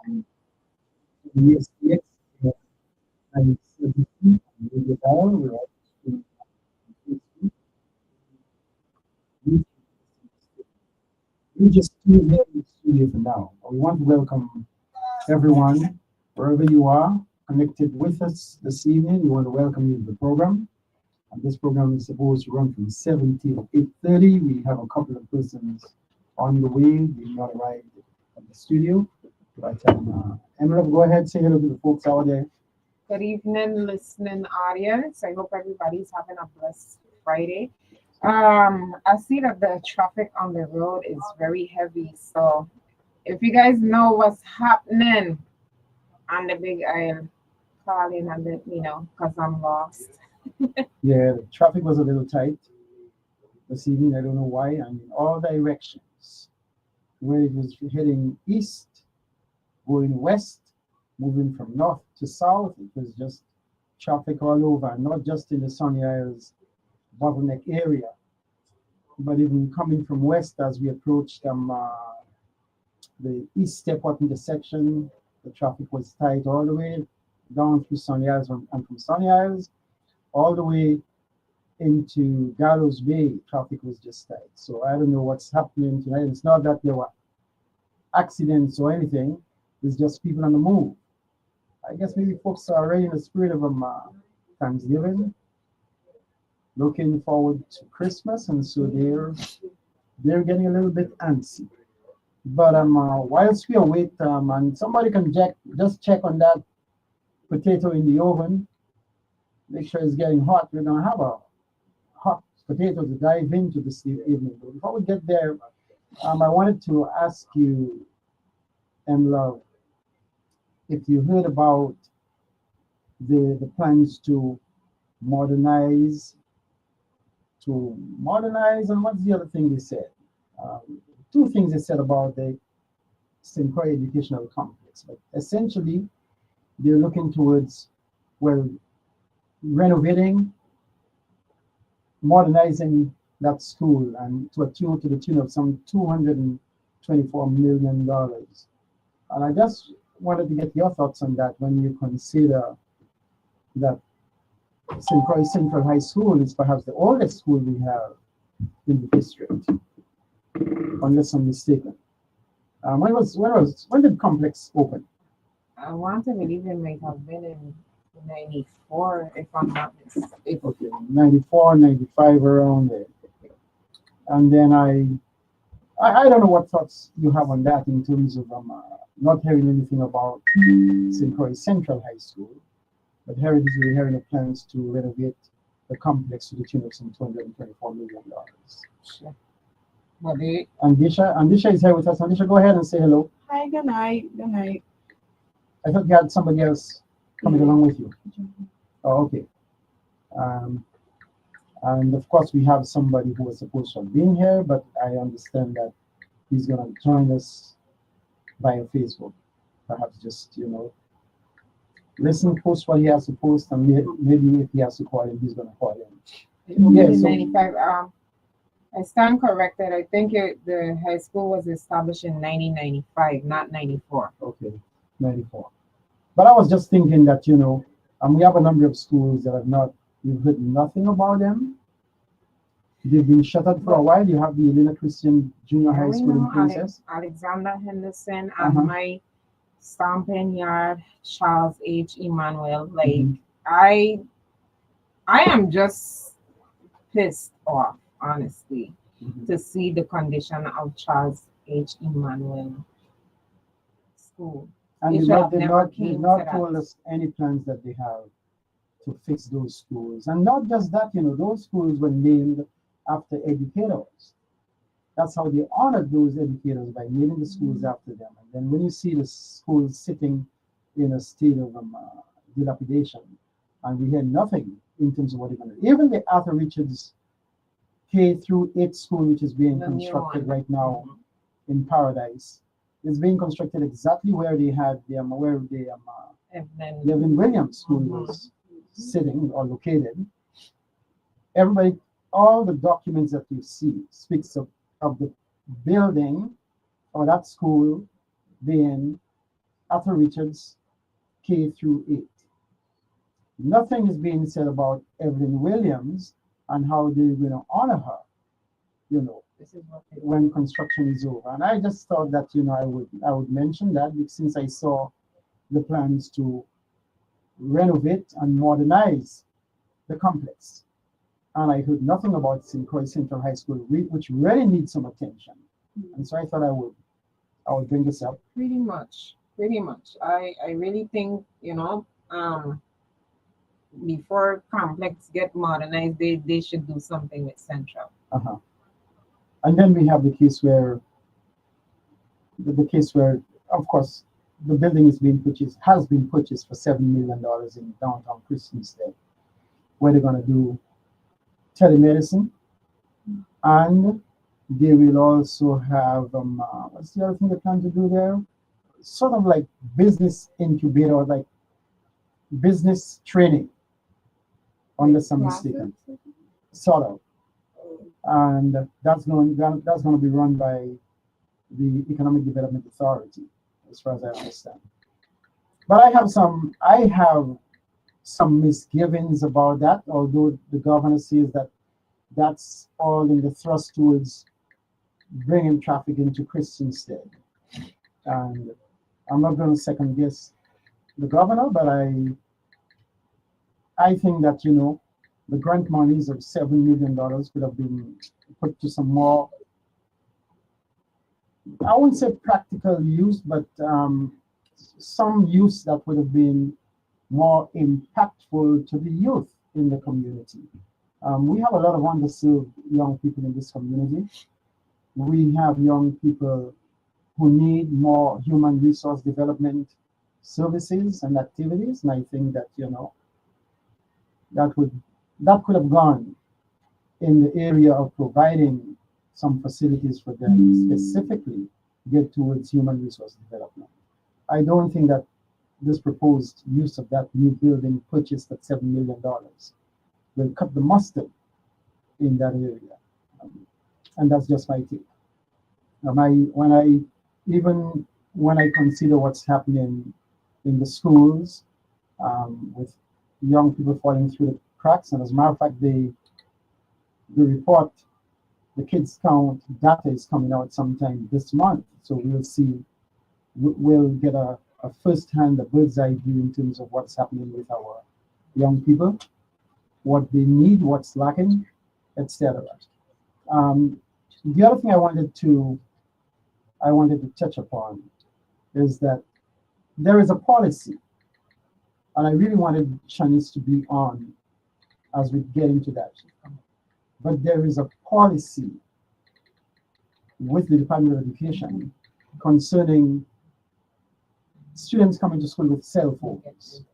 WSTX, and 17, Radio Dial, we're also streaming on Facebook, YouTube. We just tuned in the studio for now. We want to welcome everyone, wherever you are, connected with us this evening. We want to welcome you to the program. And this program is supposed to run from 7 till 8:30. We have a couple of persons on the way. They've not arrived at the studio. But Emerald, go ahead, say hello to the folks out there. Good evening, listening audience. I hope everybody's having a blessed Friday. I see that the traffic on the road is very heavy. So if you guys know what's happening on the big aisle, call in and let me know because I'm lost. Yeah, the traffic was a little tight this evening. I don't know why. And in all directions, where it was heading east, going west, moving from north to south, it was just traffic all over, not just in the Sunny Isles bottleneck area, but even coming from west as we approached the East Stepwat intersection, the traffic was tight all the way down through Sunny Isles and from Sunny Isles all the way into Gallows Bay, traffic was just tight. So I don't know what's happening tonight. It's not that there were accidents or anything, it's just people on the move. I guess maybe folks are already in the spirit of Thanksgiving, looking forward to Christmas, and so they're getting a little bit antsy. But whilst we await, and somebody can just check on that potato in the oven, make sure it's getting hot. We're gonna have a hot potato to dive into this evening. But before we get there, I wanted to ask you, Emla, if you heard about the plans to modernize, and what's the other thing they said? Two things they said about the St. Croix Educational Complex, but essentially they're looking towards, well, renovating, modernizing that school, and to the tune of some $224 million. And I just wanted to get your thoughts on that when you consider that St. Croix Central High School is perhaps the oldest school we have in the district, unless I'm mistaken. When did complex open? I want to believe it might have been in 94, if I'm not mistaken. Okay, 94, 95, around there. And then I don't know what thoughts you have on that in terms of not hearing anything about St. Croix Central High School, but we're hearing the plans to renovate the complex to the tune of some $224 million. Sure. But they, Andisha is here with us. Andisha, go ahead and say hello. Hi, good night. Good night. I thought you had somebody else coming along with you. Oh, okay. And of course, we have somebody who was supposed to have been here, but I understand that he's going to join us via Facebook. Perhaps just, listen, post what he has to post, and maybe if he has to call in, he's going to call in. yeah, so- 95. I stand corrected. I think the high school was established in 1995, not 94. Okay, 94. But I was just thinking that, we have a number of schools that you've heard nothing about them. They've been shuttered for a while. You have the Elena Christian Junior High We School in know Princess. Alexander Henderson Uh-huh. and my stomping yard, Charles H. Emmanuel. Like Mhm. I am just pissed off, honestly, Mhm. to see the condition of Charles H. Emmanuel School. And They they've should not, have they've never not, came they've to not that. told us any plans that they have to fix those schools. And not just that, those schools were named after educators. That's how they honored those educators, by naming the schools after them. And then when you see the schools sitting in a state of dilapidation, and we hear nothing in terms of what they're going to do. Even the Arthur Richards K through 8 school, which is being The new constructed one. right now in Paradise, is being constructed exactly where the And then Levin Williams School Mhm. was sitting or located. Everybody, all the documents that you see speaks of the building or that school being Ethel Richards, K through 8. Nothing is being said about Evelyn Williams and how they're going to honor her, This is what they when construction is over. And I just thought that, I would mention that since I saw the plans to renovate and modernize the complex. And I heard nothing about St. Croix Central High School, which really needs some attention. And so I thought I would bring this up. pretty much. I really think, before complex get modernized, they should do something with Central. Uh-huh. And then we have the case where, of course, the building has been purchased for $7 million in downtown Christiansted, where they're going to do telemedicine, and they will also have what's the other thing they plan to do there? Sort of like business incubator, like business training, unless I'm mistaken, sort of. And that's going to be run by the Economic Development Authority, as far as I understand. But I have some misgivings about that, although the governor says that that's all in the thrust towards bringing traffic into Christiansted. And I'm not going to second guess the governor, but I think that, the grant monies of $7 million could have been put to some more, I wouldn't say practical use, but some use that would have been more impactful to the youth in the community. We have a lot of underserved young people in this community. We have young people who need more human resource development services and activities, and I think that that could have gone in the area of providing some facilities for them, specifically get towards human resource development. I don't think that this proposed use of that new building purchased at $7 million will cut the mustard in that area. And that's just my take. When I consider what's happening in the schools, with young people falling through the cracks, and as a matter of fact, the report, the kids count data is coming out sometime this month, so we'll get a first-hand, a bird's eye view in terms of what's happening with our young people, what they need, what's lacking, etc. The other thing I wanted to touch upon is that there is a policy, and I really wanted Shanice to be on as we get into that. But there is a policy with the Department of Education concerning students coming to school with cell phones.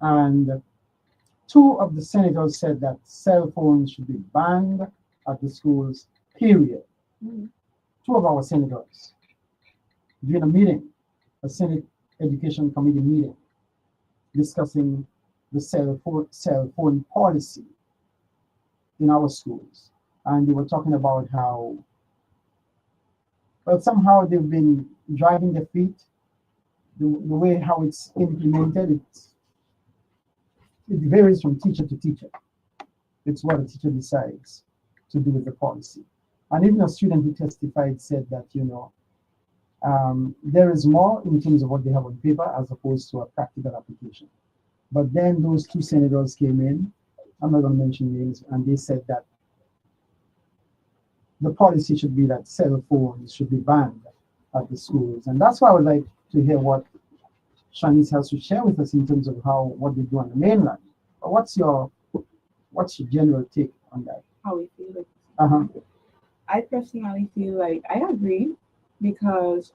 And two of the senators said that cell phones should be banned at the schools, period. Two of our senators, during a meeting, a Senate Education Committee meeting, discussing the cell phone policy in our schools. And they were talking about how, well, somehow they've been dragging their feet. The way how it's implemented, it varies from teacher to teacher. It's what a teacher decides to do with the policy. And even a student who testified said that, there is more in terms of what they have on paper as opposed to a practical application. But then those two senators came in, I'm not going to mention names, and they said that the policy should be that cell phones should be banned at the schools. And that's why I would like to hear what Shanice has to share with us in terms of what they do on the mainland. But what's your general take on that? How we feel like. Uh-huh. I personally feel like I agree because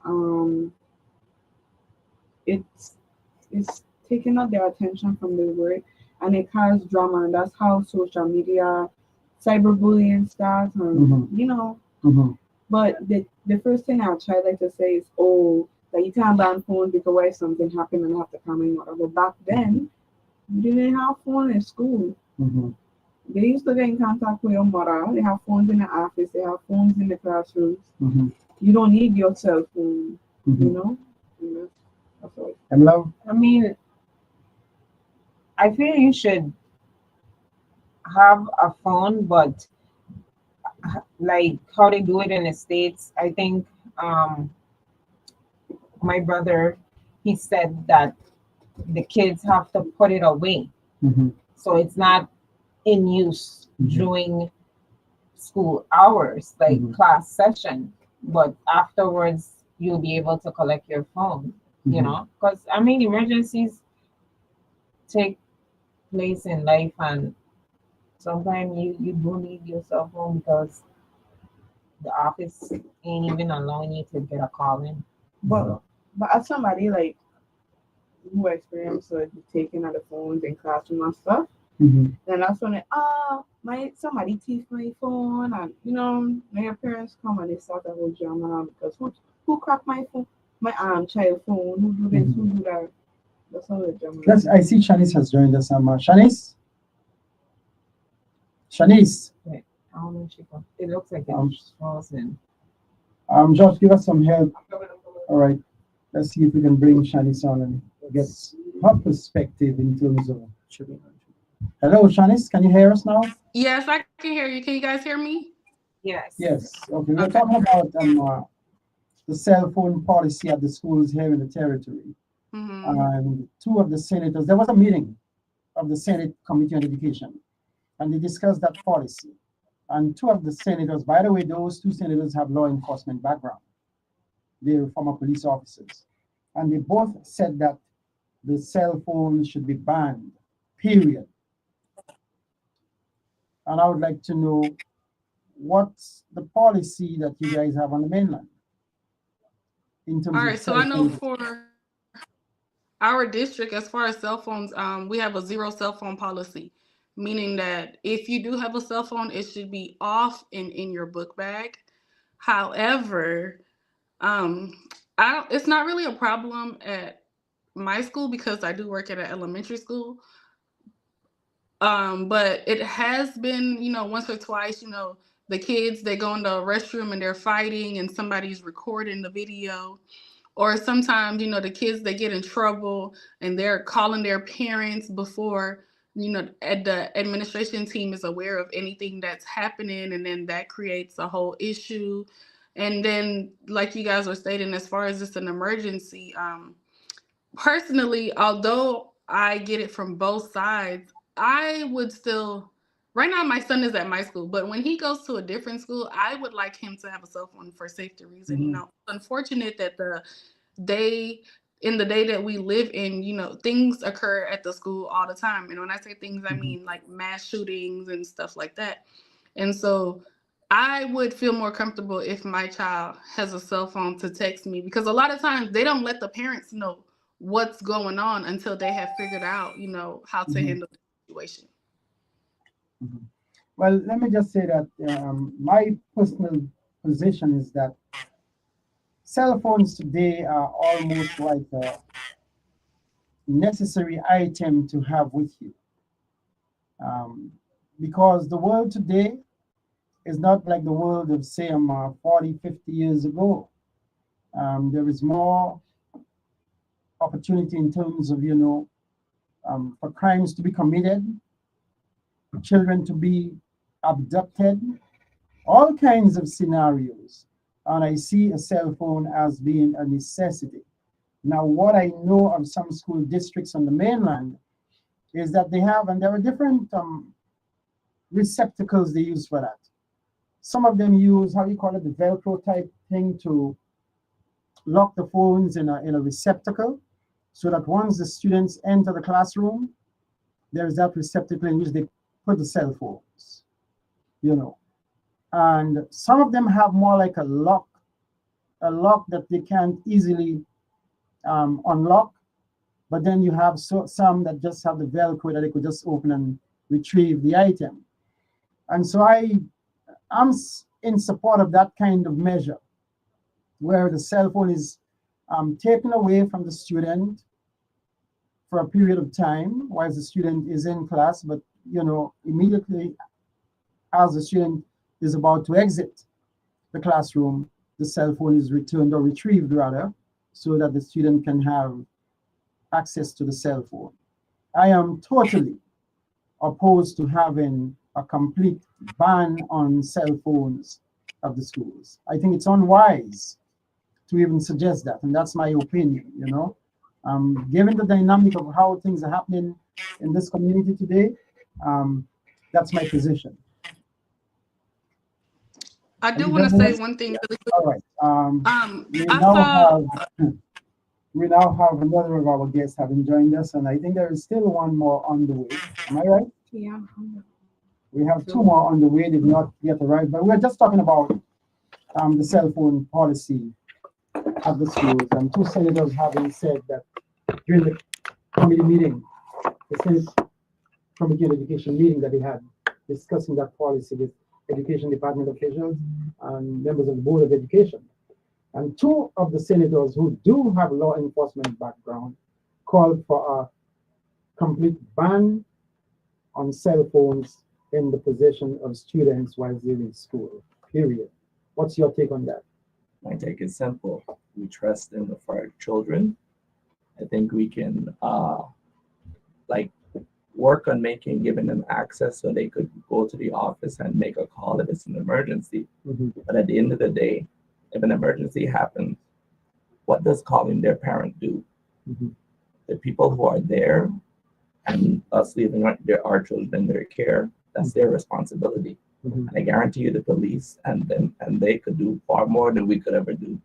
it's taking out their attention from their work and it causes drama, and that's how social media, cyberbullying starts, and But the first thing I'll try like to say is, that you can't ban phones because what if something happened and I have to call my mother. But back then, you didn't have phone in school. They used to get in contact with your mother. They have phones in the office. They have phones in the classrooms. You don't need your cell phone you know. And that's all. Emla? I mean, I feel you should have a phone, but like how they do it in the States, I think my brother, he said that the kids have to put it away. Mm-hmm. So it's not in use during school hours, like class session, but afterwards you'll be able to collect your phone, you know? Because I mean, emergencies take place in life, and sometimes you do need your cell phone because the office ain't even allowing you to get a call in. But as somebody like who experienced like taking out the phones in classroom and stuff, then that's when my somebody thief my phone, and you know my parents come and they start a whole drama because who cracked my phone, my child phone, who do this, who do that. That's all the drama. Yes, I see Shanice has joined us. Shanice? Shanice? Wait, I don't know if she can. It looks like it's frozen. Josh, give us some help. All right. Let's see if we can bring Shanice on and get her perspective in terms of. Hello, Shanice. Can you hear us now? Yes, I can hear you. Can you guys hear me? Yes. Yes. Okay. We're talking about the cell phone policy at the schools here in the territory. And two of the senators, there was a meeting of the Senate Committee on Education, and they discussed that policy. And two of the senators, by the way, those two senators have law enforcement background. They're former police officers. And they both said that the cell phone should be banned, period. And I would like to know what's the policy that you guys have on the mainland in terms All of right, so cell I know phone. for our district, as far as cell phones, we have a zero cell phone policy, meaning that if you do have a cell phone, it should be off and in your book bag. However, it's not really a problem at my school because I do work at an elementary school. But it has been, once or twice, the kids, they go in the restroom and they're fighting and somebody's recording the video. Or sometimes, the kids, they get in trouble and they're calling their parents before, the administration team is aware of anything that's happening. And then that creates a whole issue. And then, like you guys were stating, as far as it's an emergency, personally, although I get it from both sides, I would still. Right now, my son is at my school, but when he goes to a different school, I would like him to have a cell phone for safety reason. Unfortunate that in the day that we live in, things occur at the school all the time. And when I say things, I mean like mass shootings and stuff like that. And so I would feel more comfortable if my child has a cell phone to text me, because a lot of times they don't let the parents know what's going on until they have figured out, how to handle the situation. Well, let me just say that my personal position is that cell phones today are almost like a necessary item to have with you. Because the world today is not like the world of, say, 40, 50 years ago. There is more opportunity in terms of, for crimes to be committed, for children to be abducted, all kinds of scenarios. And I see a cell phone as being a necessity. Now, what I know of some school districts on the mainland is that they have, and there are different receptacles they use for that. Some of them use, how you call it, the Velcro type thing to lock the phones in a receptacle, so that once the students enter the classroom, there's that receptacle in which they put the cell phones, And some of them have more like a lock that they can't easily unlock. But then you have some that just have the Velcro that they could just open and retrieve the item. And so I'm in support of that kind of measure, where the cell phone is taken away from the student for a period of time while the student is in class, but immediately as the student is about to exit the classroom, the cell phone is returned or retrieved rather, so that the student can have access to the cell phone. I am totally opposed to having a complete ban on cell phones of the schools. I think it's unwise to even suggest that, and that's my opinion, you know. Given the dynamic of how things are happening in this community today, that's my position. I do Any want to say others? one thing really quick. All right. We I now saw. have we now have another of our guests having joined us, and I think there is still one more on the way. Am I right? Yeah. We have two more on the way. They've not yet arrived, but we're just talking about the cell phone policy at the schools, and two senators having said that during the committee meeting, the Senate Committee on Education meeting that they had discussing that policy with education department officials and members of the Board of Education. And two of the senators who do have law enforcement background called for a complete ban on cell phones in the possession of students while they're in school, period. What's your take on that? My take is simple. We trust in for our children. I think we can like work on giving them access so they could go to the office and make a call if it's an emergency. But at the end of the day, if an emergency happens, what does calling their parent do? The people who are there and us leaving our children in their care, that's their responsibility. And I guarantee you the police and they could do far more than we could ever do.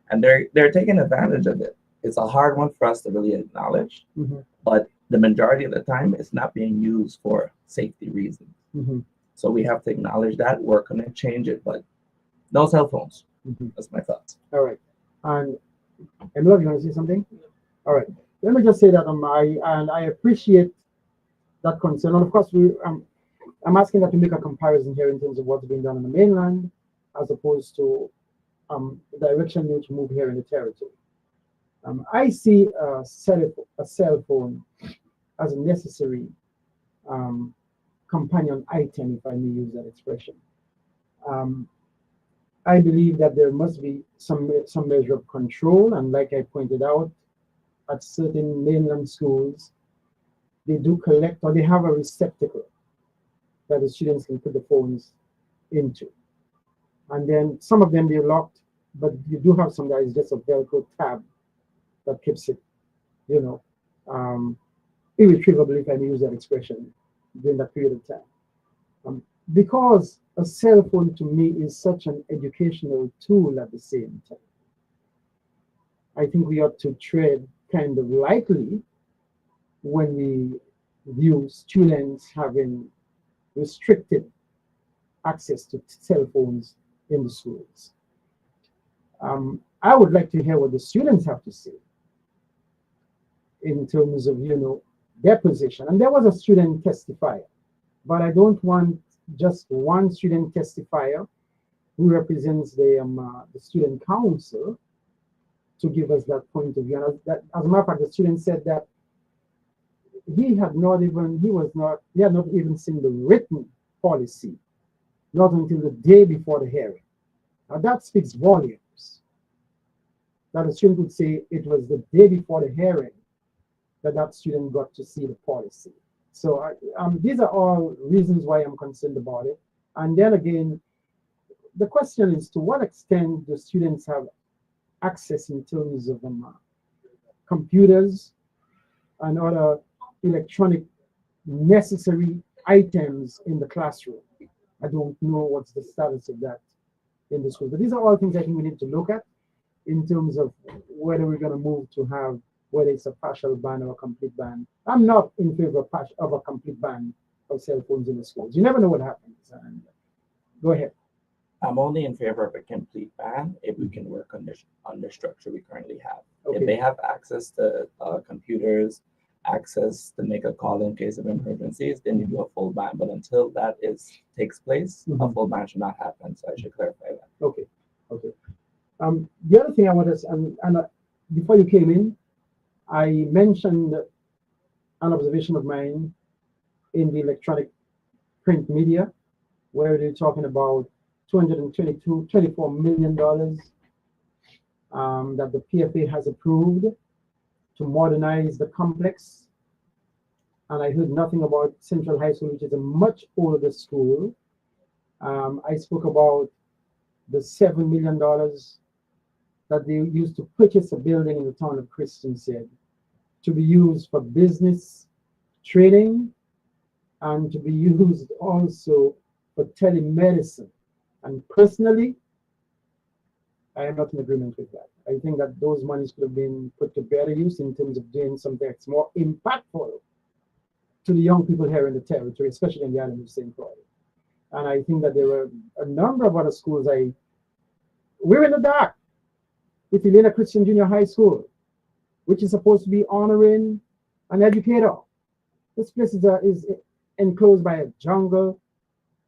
And they're taking advantage of it. It's a hard one for us to really acknowledge, but the majority of the time it's not being used for safety reasons. So we have to acknowledge that, work on it, change it, but no cell phones. That's my thoughts. All right. And Emilio, you want to say something? All right. Let me just say that I appreciate that concern. And of course, I'm asking that to make a comparison here in terms of what's being done on the mainland as opposed to the direction in which we move here in the territory. I see a cell phone as a necessary companion item, if I may use that expression. I believe that there must be some measure of control, and like I pointed out, at certain mainland schools, they do collect or they have a receptacle that the students can put the phones into. And then some of them they're locked, but you do have some that is just a Velcro tab that keeps it, irretrievable, if I may use that expression, during that period of time. Because a cell phone to me is such an educational tool at the same time. I think we ought to tread kind of lightly when we view students having restricted access to cell phones in the schools. I would like to hear what the students have to say in terms of, their position. And there was a student testifier, but I don't want just one student testifier who represents the student council to give us that point of view. And as a matter of fact, the student said that he had not even seen the written policy, not until the day before the hearing. Now that speaks volumes. That a student would say it was the day before the hearing that student got to see the policy. So these are all reasons why I'm concerned about it. And then again, the question is, to what extent do students have access in terms of computers and other electronic necessary items in the classroom? I don't know what's the status of that in the school. But these are all things I think we need to look at in terms of whether we're going to move to have, whether it's a partial ban or a complete ban. I'm not in favor of a complete ban of cell phones in the schools. You never know what happens. And go ahead. I'm only in favor of a complete ban if we can work on the structure we currently have. Okay. If they have access to computers, access to make a call in case of emergencies, then you do a full ban. But until that takes place, a full ban should not happen. So I should clarify that. Okay. The other thing I want to, and before you came in, I mentioned an observation of mine in the electronic print media, where they're talking about $24 million that the PFA has approved to modernize the complex. And I heard nothing about Central High School, which is a much older school. I spoke about the $7 million that they used to purchase a building in the town of Christiansted to be used for business training and to be used also for telemedicine. And personally, I am not in agreement with that. I think that those monies could have been put to better use in terms of doing something that's more impactful to the young people here in the territory, especially in the island of St. Croix. And I think that there were a number of other schools. We're in the dark with Elena Christian Junior High School, which is supposed to be honoring an educator. This place is enclosed by a jungle,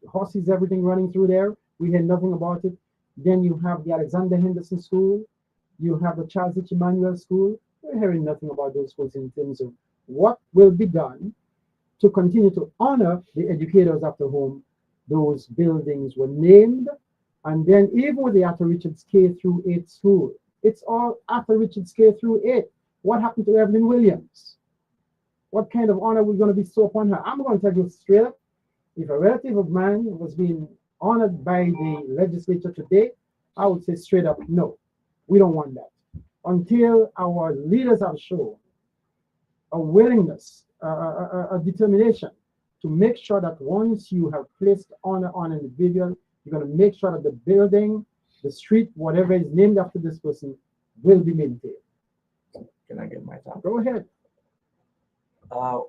horses, everything running through there. We hear nothing about it. Then you have the Alexander Henderson School. You have the Charles H. Emmanuel School. We're hearing nothing about those schools in terms of what will be done to continue to honor the educators after whom those buildings were named. And then even with the Arthur Richards K through 8 school, it's all Arthur Richards K through 8. What happened to Evelyn Williams? What kind of honor we're going to bestow upon her? I'm going to tell you straight up, if a relative of mine was being honored by the legislature today, I would say straight up, no, we don't want that. Until our leaders have shown a willingness, a determination to make sure that once you have placed honor on an individual, you're going to make sure that the building, the street, whatever is named after this person will be maintained. Can I get my time? Go ahead.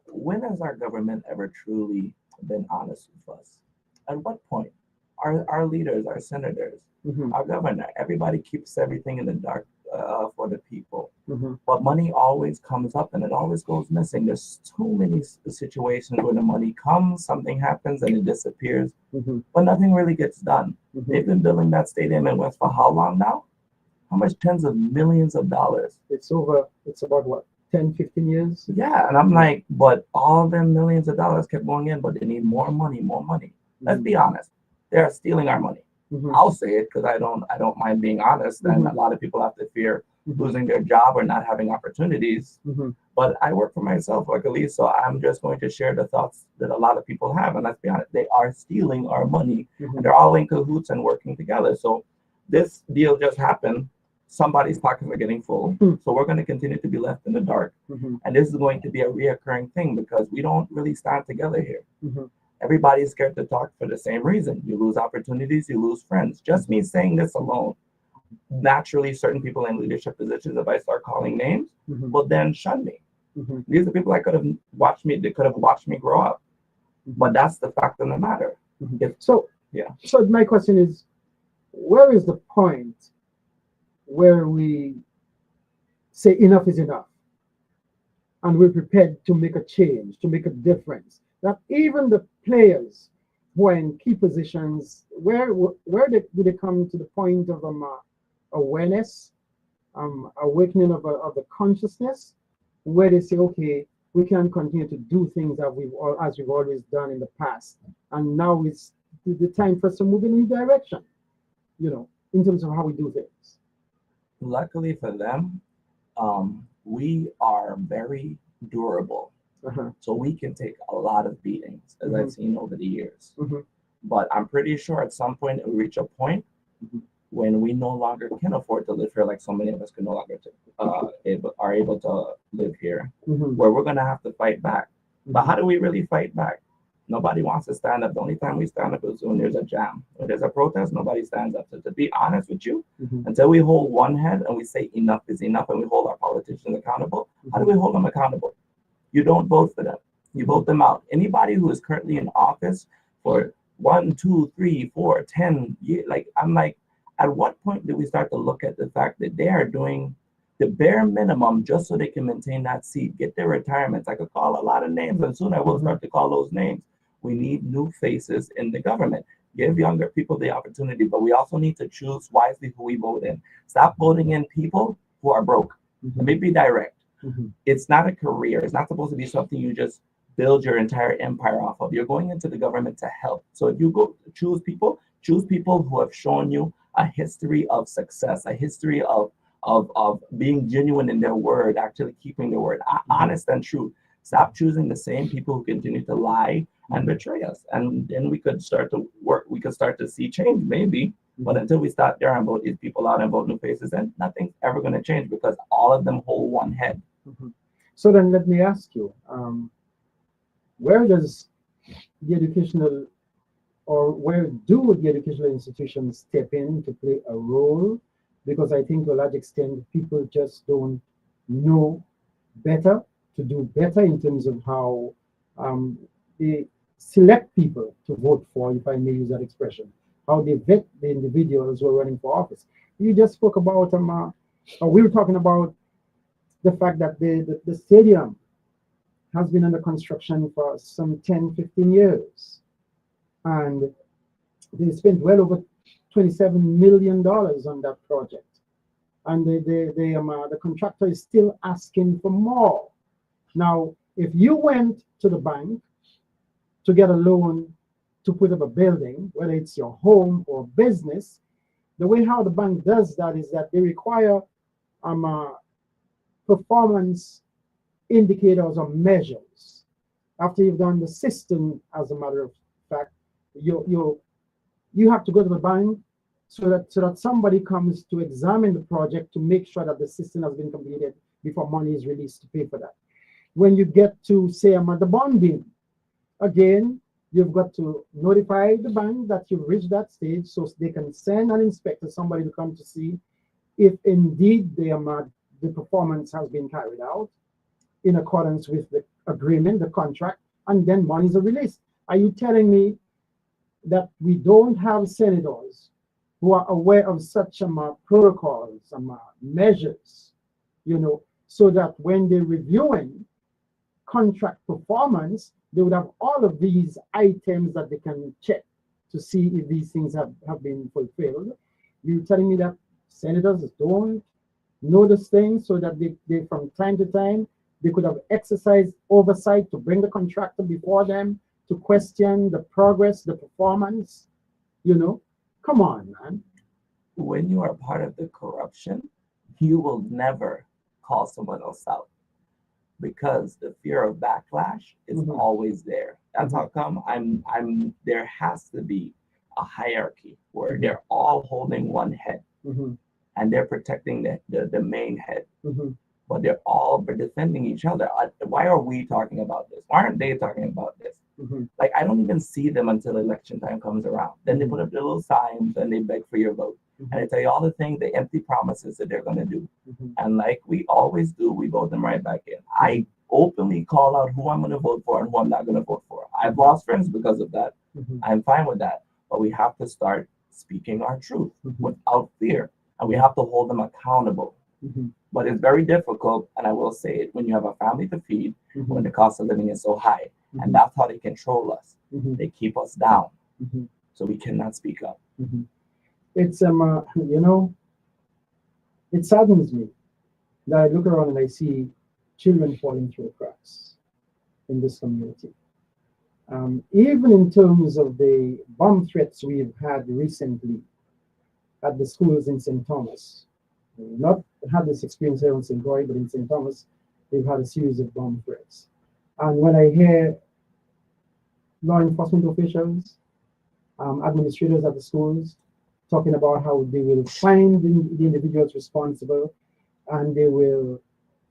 When has our government ever truly been honest with us? At what point? Our leaders, our senators, our governor, everybody keeps everything in the dark for the people. But money always comes up and it always goes missing. There's too many situations where the money comes, something happens and it disappears, but nothing really gets done. They've been building that stadium in West for how long now? How much tens of millions of dollars? It's about what, 10, 15 years? Yeah, and I'm like, but all them millions of dollars kept going in, but they need more money, more money. Let's be honest. They're stealing our money. I'll say it because I don't mind being honest. And a lot of people have to fear losing their job or not having opportunities. But I work for myself, luckily, so I'm just going to share the thoughts that a lot of people have. And let's be honest, they are stealing our money. And they're all in cahoots and working together. So this deal just happened. Somebody's pockets are getting full. So we're going to continue to be left in the dark. And this is going to be a reoccurring thing because we don't really stand together here. Everybody's scared to talk for the same reason. You lose opportunities, you lose friends. Just me saying this alone, naturally, certain people in leadership positions, if I start calling names, will then shun me. These are people I could have watched me. They could have watched me grow up. But that's the fact of the matter. So my question is, where is the point where we say enough is enough, and we're prepared to make a change, to make a difference? That even the players who are in key positions, where do they come to the point of awareness, awakening of the consciousness, where they say, okay, we can continue to do things that we've always done in the past, and now it's the time for us to move in a new direction, in terms of how we do things. Luckily for them, we are very durable. So we can take a lot of beatings, as I've seen over the years. But I'm pretty sure at some point it will reach a point when we no longer can afford to live here, like so many of us can no longer are able to live here, where we're going to have to fight back. But how do we really fight back? Nobody wants to stand up. The only time we stand up is when there's a jam. When there's a protest, nobody stands up. So to be honest with you, until we hold one head and we say enough is enough and we hold our politicians accountable, how do we hold them accountable? You don't vote for them. You vote them out. Anybody who is currently in office for 1, 2, 3, 4, 10 years, I'm like, at what point do we start to look at the fact that they are doing the bare minimum just so they can maintain that seat, get their retirements? I could call a lot of names, and soon I will start to call those names. We need new faces in the government. Give younger people the opportunity, but we also need to choose wisely who we vote in. Stop voting in people who are broke. Let me be direct. It's not a career. It's not supposed to be something you just build your entire empire off of. You're going into the government to help. So if you go choose people who have shown you a history of success, a history of of being genuine in their word, actually keeping their word, honest and true. Stop choosing the same people who continue to lie and betray us. And then we could start to work, we could start to see change maybe. But until we start there and vote these people out and vote new faces, then nothing's ever going to change because all of them hold one head. So then let me ask you, where does the educational, or where do the educational institutions step in to play a role? Because I think to a large extent, people just don't know better, to do better in terms of how they select people to vote for, if I may use that expression, how they vet the individuals who are running for office. You just spoke about, we were talking about the fact that the stadium has been under construction for some 10, 15 years. And they spent well over $27 million on that project. And the contractor is still asking for more. Now, if you went to the bank to get a loan to put up a building, whether it's your home or business, the way how the bank does that is that they require performance indicators or measures. After you've done the system, as a matter of fact, you have to go to the bank so that somebody comes to examine the project to make sure that the system has been completed before money is released to pay for that. When you get to, say, the bonding, again, you've got to notify the bank that you've reached that stage so they can send an inspector, somebody to come to see if indeed the performance has been carried out in accordance with the agreement, the contract, and then monies are released. Are you telling me that we don't have senators who are aware of such protocols, measures, so that when they're reviewing contract performance, they would have all of these items that they can check to see if these things have been fulfilled? You're telling me that senators don't know this thing so that they from time to time, they could have exercised oversight to bring the contractor before them to question the progress, the performance, Come on, man. When you are part of the corruption, you will never call someone else out because the fear of backlash is always there. That's how come there has to be a hierarchy where they're all holding one head and they're protecting the main head. But they're all defending each other. Why are we talking about this? Why aren't they talking about this? Like, I don't even see them until election time comes around. Then they put up their little signs and they beg for your vote. And they tell you all the things, the empty promises that they're going to do. And like we always do, we vote them right back in. I openly call out who I'm going to vote for and who I'm not going to vote for. I've lost friends because of that. I'm fine with that. But we have to start speaking our truth without fear. And we have to hold them accountable. But it's very difficult, and I will say it, when you have a family to feed, when the cost of living is so high. And that's how they control us. They keep us down. So we cannot speak up. It's it saddens me that I look around and I see children falling through the cracks in this community. Even in terms of the bomb threats we've had recently at the schools in St. Thomas. Not had this experience here in St. Croix, but in St. Thomas, they've had a series of bomb threats. And when I hear law enforcement officials, administrators at the schools, talking about how they will find the individuals responsible and they will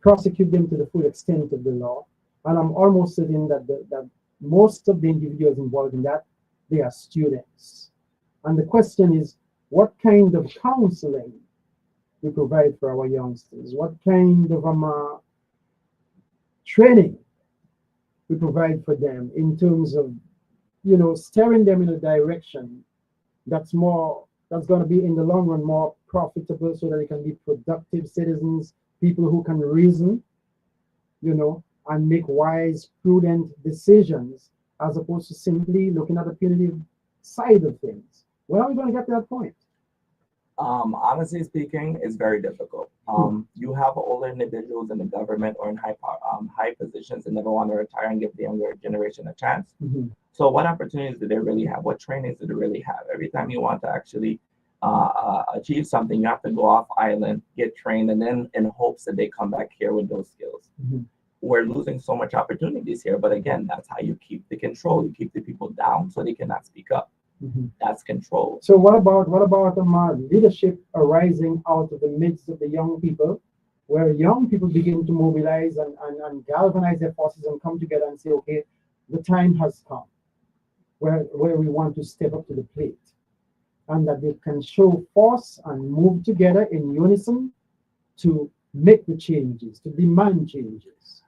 prosecute them to the full extent of the law. And I'm almost certain that most of the individuals involved in that, they are students. And the question is, what kind of counseling we provide for our youngsters? What kind of training we provide for them in terms of, steering them in a direction that's going to be in the long run more profitable so that they can be productive citizens, people who can reason, and make wise, prudent decisions as opposed to simply looking at the punitive side of things. When are we going to get to that point? Honestly speaking, it's very difficult. You have older individuals in the government or in high positions and never want to retire and give the younger generation a chance. So what opportunities do they really have? What trainings do they really have? Every time you want to actually achieve something, you have to go off island, get trained, and then in hopes that they come back here with those skills. Mm-hmm. We're losing so much opportunities here, but again, that's how you keep the control. You keep the people down so they cannot speak up. Mm-hmm. That's control. So what about leadership arising out of the midst of the young people, where young people begin to mobilize and galvanize their forces and come together and say, okay, the time has come where we want to step up to the plate, and that they can show force and move together in unison to make the changes, to demand changes.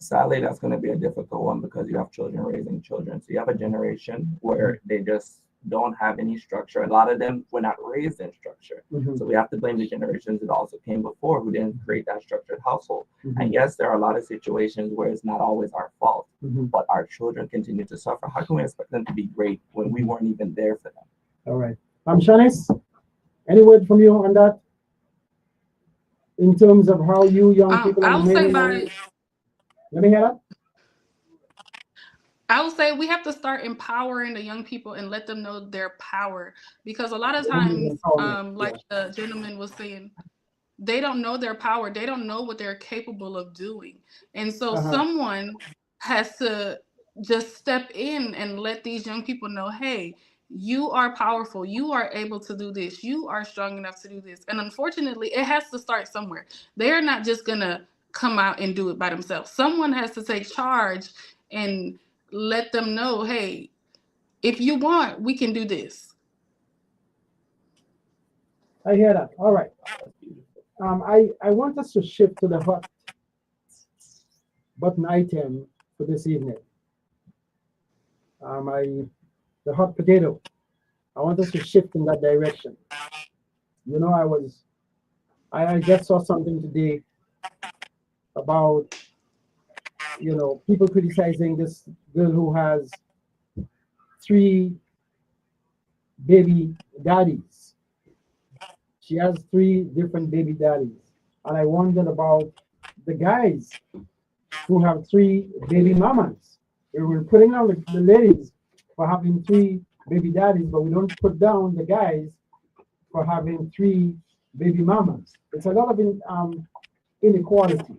Sadly, that's going to be a difficult one because you have children raising children. So you have a generation where they just don't have any structure. A lot of them were not raised in structure. Mm-hmm. So we have to blame the generations that also came before who didn't create that structured household. Mm-hmm. And yes, there are a lot of situations where it's not always our fault, Mm-hmm. but our children continue to suffer. How can we expect them to be great when we weren't even there for them? All right. Shanice, any word from you on that? In terms of how you young people I are would say by let me hear that. I would say we have to start empowering the young people and let them know their power, because a lot of times, like the gentleman was saying, they don't know their power. They don't know what they're capable of doing. And so someone has to just step in and let these young people know, hey, you are powerful. You are able to do this. You are strong enough to do this. And unfortunately, it has to start somewhere. They're not just going to come out and do it by themselves. Someone has to take charge and let them know, hey, if you want, we can do this. I hear that. All right. I want us to shift to the hot button item for this evening. The hot potato. I want us to shift in that direction. You know, I just saw something today about, you know, people criticizing this girl who has 3 baby daddies. She has 3 different baby daddies. And I wondered about the guys who have 3 baby mamas. We were putting down the ladies for having 3 baby daddies, but we don't put down the guys for having 3 baby mamas. It's a lot of inequality,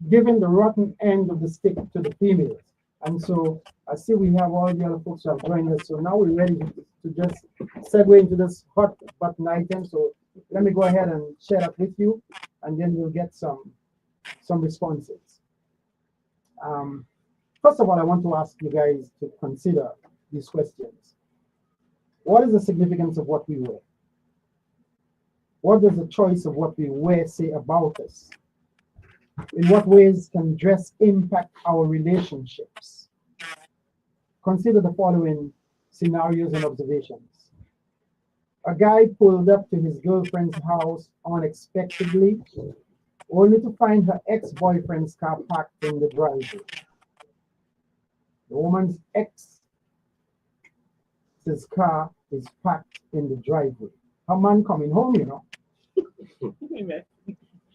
giving the rotten end of the stick to the females. And so I see we have all the other folks who have joined us. So now we're ready to just segue into this hot button item. So let me go ahead and share that with you, and then we'll get some responses. First of all, I want to ask you guys to consider these questions. What is the significance of what we wear? What does the choice of what we wear say about us? In what ways can dress impact our relationships? Consider the following scenarios and observations. A guy pulled up to his girlfriend's house unexpectedly, only to find her ex-boyfriend's car parked in the driveway. The woman's ex's car is parked in the driveway. Her man coming home, you know,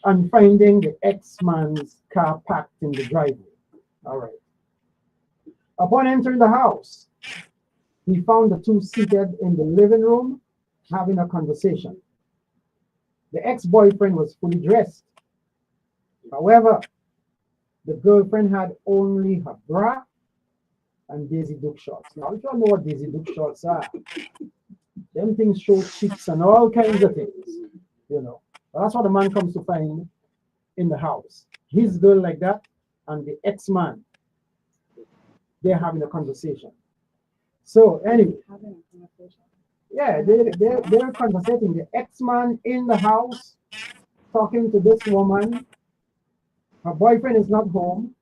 and finding the ex-man's car parked in the driveway. All right. Upon entering the house, he found the 2 seated in the living room having a conversation. The ex-boyfriend was fully dressed. However, the girlfriend had only her bra and Daisy Duke shorts. Now, if you don't know what Daisy Duke shorts are, them things show cheeks and all kinds of things, you know. But that's what the man comes to find in the house. His girl like that, and the ex-man, they're having a conversation. So anyway, yeah, they're conversating. The ex-man in the house talking to this woman. Her boyfriend is not home,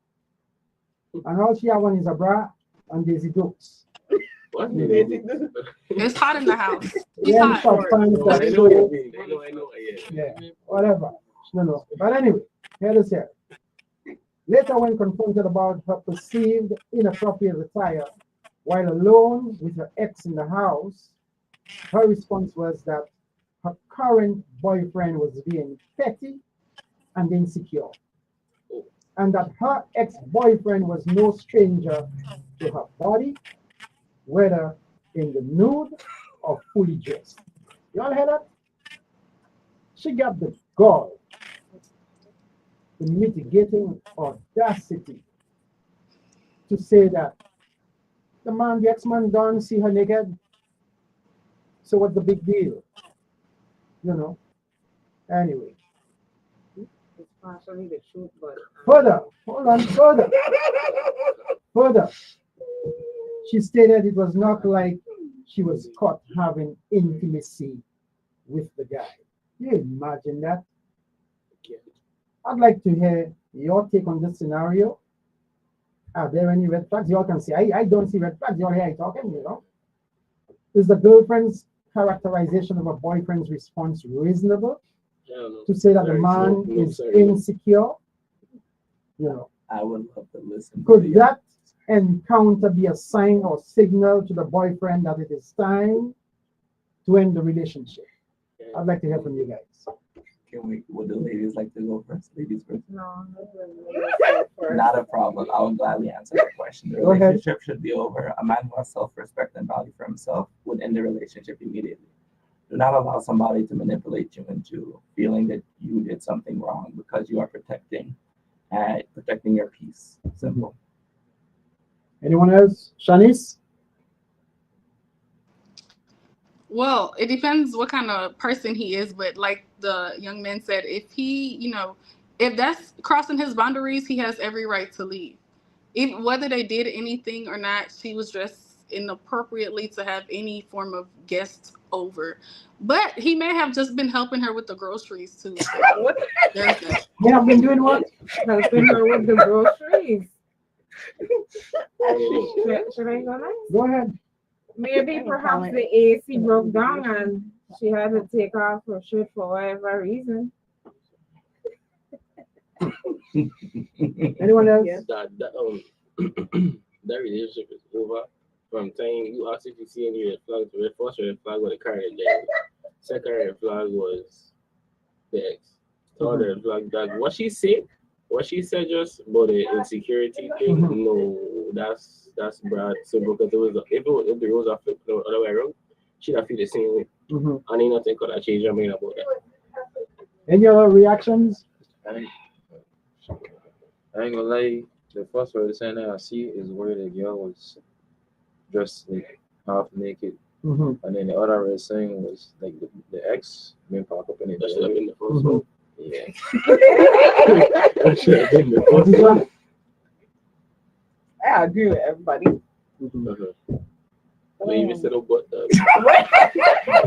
and all she has on is a bra and Daisy Dukes. It's hot in the house. Yeah, whatever. No. But anyway, here is here. Later, when confronted about her perceived inappropriate attire while alone with her ex in the house, her response was that her current boyfriend was being petty and insecure, and that her ex-boyfriend was no stranger to her body, whether in the nude or fully dressed. You all hear that? She got the gall, the mitigating audacity to say that the ex-man don't see her naked. So what's the big deal? You know? Anyway. It's partially the truth, but Further, hold on, further. She stated it was not like she was caught having intimacy with the guy. You imagine that? I'd like to hear your take on this scenario. Are there any red flags? You all can see. I don't see red flags. You all hear I talking, you know? Is the girlfriend's characterization of a boyfriend's response reasonable? To say that the man is insecure? You know. I would love to listen. Could that encounter be a sign or signal to the boyfriend that it is time to end the relationship? I'd like to hear from you guys. Would the ladies like to go first? Ladies first? no, Not a problem. I will gladly answer that question. The Go ahead. relationship should be over. A man who has self-respect and value for himself would end the relationship immediately. Do not allow somebody to manipulate you into feeling that you did something wrong because you are protecting your peace. Simple. Anyone else? Shanice? Well, it depends what kind of person he is, but like the young man said, if he, if that's crossing his boundaries, he has every right to leave. Even whether they did anything or not, she was dressed inappropriately to have any form of guests over. But he may have just been helping her with the groceries too. So there's that. They have been doing what? helping her with the groceries. Should I go next? Go ahead. Maybe perhaps the AC broke down and she had to take off her shirt for whatever reason. Anyone else? That relationship is over from time you asked if you see any red flags. The first red flag was the car then. Second red flag was the ex. Third red flag that what she said just about the insecurity thing. No, that's bad. So because if the roles are flipped the other way around, she'd have feel the same way. And ain't nothing could have changed her mind about that. Any other reactions? I ain't gonna lie. The first word saying I see is where the girl was dressed like half naked, and then the other red saying was like the ex been parked up in the That should have been the first one. one. Yeah. That should have been the What first is one. that? I agree with everybody. But even said, "Oh, but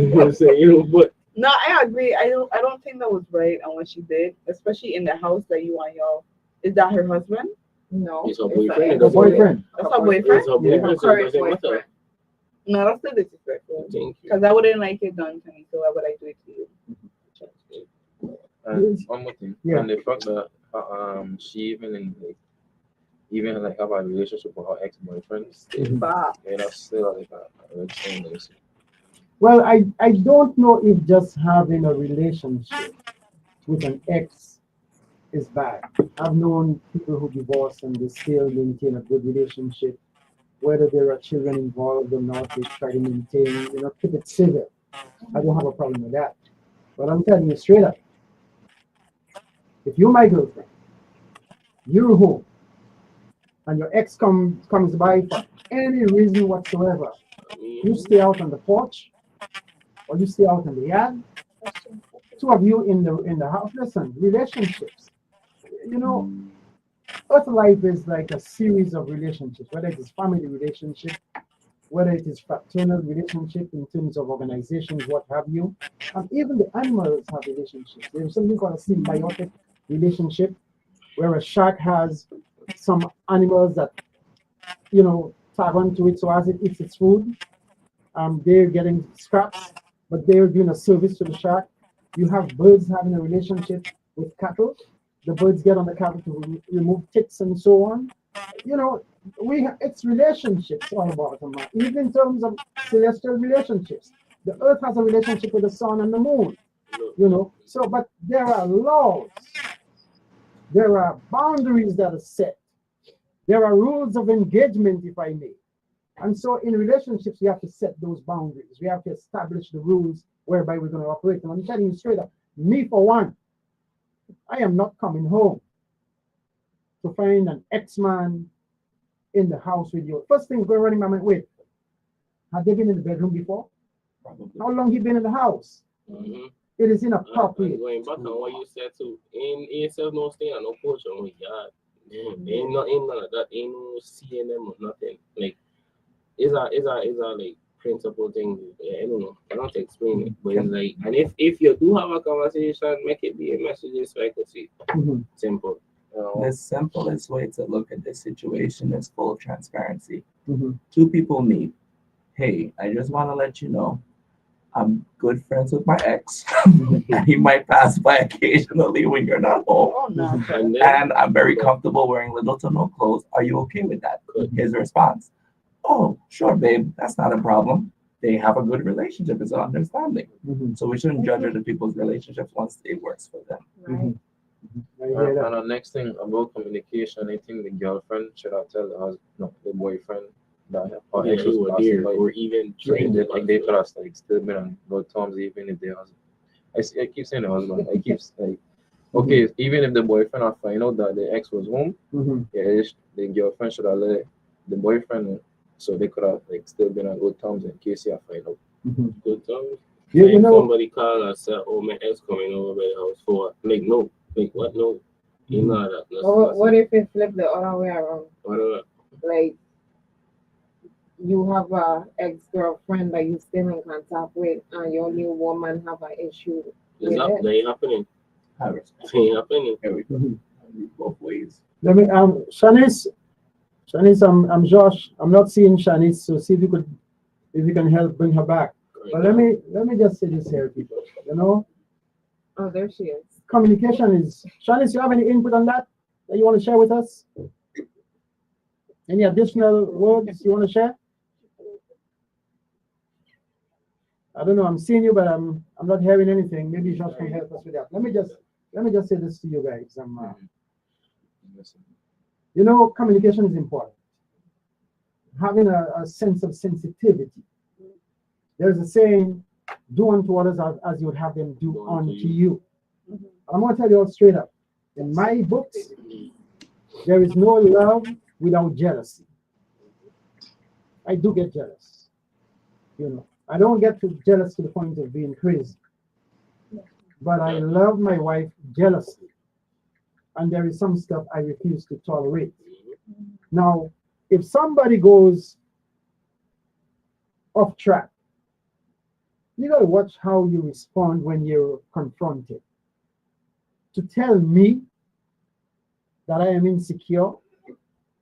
you say, but." No, I agree. I don't think that was right on what she did, especially in the house that you want y'all. Is that her husband? No. It's her it's boyfriend. a- The boyfriend. That's her boyfriend. It's her boyfriend. So it Current doesn't matter. boyfriend. No, that's still disrespectful. Thank you. Because I wouldn't like it done to me, so why would I do it to you? And one more thing. Yeah. And the fact that she even like have a relationship with her ex-boyfriend, Bah. yeah, that's still like a red thing. Well, I don't know if just having a relationship with an ex is bad. I've known people who divorce and they still maintain a good relationship. Whether there are children involved or not, they try to maintain, keep it civil. I don't have a problem with that. But I'm telling you straight up, if you're my girlfriend, you're home, and your ex comes by for any reason whatsoever, you stay out on the porch or you stay out in the yard. Two of you in the house. Listen, relationships. Earth life is like a series of relationships, whether it is family relationship, whether it is fraternal relationship in terms of organizations, what have you. And even the animals have relationships. There's something called a symbiotic relationship, where a shark has some animals that, tag onto it, so as it eats its food, they're getting scraps, but they're doing a service to the shark. You have birds having a relationship with cattle. The birds get on the cattle to remove ticks and so on. It's relationships all about them. Even in terms of celestial relationships, the earth has a relationship with the sun and the moon. So, but there are laws, there are boundaries that are set, there are rules of engagement, if I may. And so in relationships, we have to set those boundaries. We have to establish the rules whereby we're going to operate. And I'm telling you straight up, me for one, I am not coming home to find an ex-man in the house with you. First thing going running my mind, wait, have they been in the bedroom before? Probably. How long he been in the house? Mm-hmm. It is inappropriate. Going back on what you said too, ain't yourself no staying on no porch on my yard. Ain't none of that. Ain't no seeing them or nothing. Like it's a like principle thing. Yeah, I don't know. I don't explain it, but it's like, and if you do have a conversation, make it be a message so I can see. Simple. The simplest way to look at this situation is full transparency. Mhm. Two people meet. Hey, I just want to let you know I'm good friends with my ex, and he might pass by occasionally when you're not home. Oh, no. And I'm very comfortable wearing little to no clothes. Are you okay with that? His response, oh, sure, babe, that's not a problem. They have a good relationship. It's an understanding. So we shouldn't judge other people's relationships once it works for them. Right. And the next thing about communication, I think the girlfriend should have tell the boyfriend that her ex was passing by, or even like they could have like still been on good terms even if they husband. I keep saying the husband. I keep like, okay, even if the boyfriend had find out that the ex was home, the girlfriend should have let the boyfriend know, so they could have like still been on good terms in case he had find out. Good terms. You know, somebody called and said, "Oh, my ex coming over by the house for what?" Like no, like what? No, you know that. What if it flipped the other way around? Whatever. Like you have a ex-girlfriend that you still in contact with, and your new woman have an issue with it. They ain't happening. It ain't happening. Both ways. let me Shanice, I'm Josh. I'm not seeing Shanice, so see if you can help bring her back. But let me just say this here, people. You know, Oh, there she is. communication is. Shanice, you have any input on that you want to share with us? Any additional words you want to share? I don't know. I'm seeing you, but I'm not hearing anything. Maybe Josh can help us with that. Let me just say this to you guys. You know, communication is important. Having a sense of sensitivity. There's a saying, do unto others as you would have them do unto you. I'm going to tell you all straight up. In my books, there is no love without jealousy. I do get jealous. You know, I don't get jealous to the point of being crazy. But I love my wife jealously. And there is some stuff I refuse to tolerate. Now, if somebody goes off track, you got to watch how you respond when you're confronted. To tell me that I am insecure,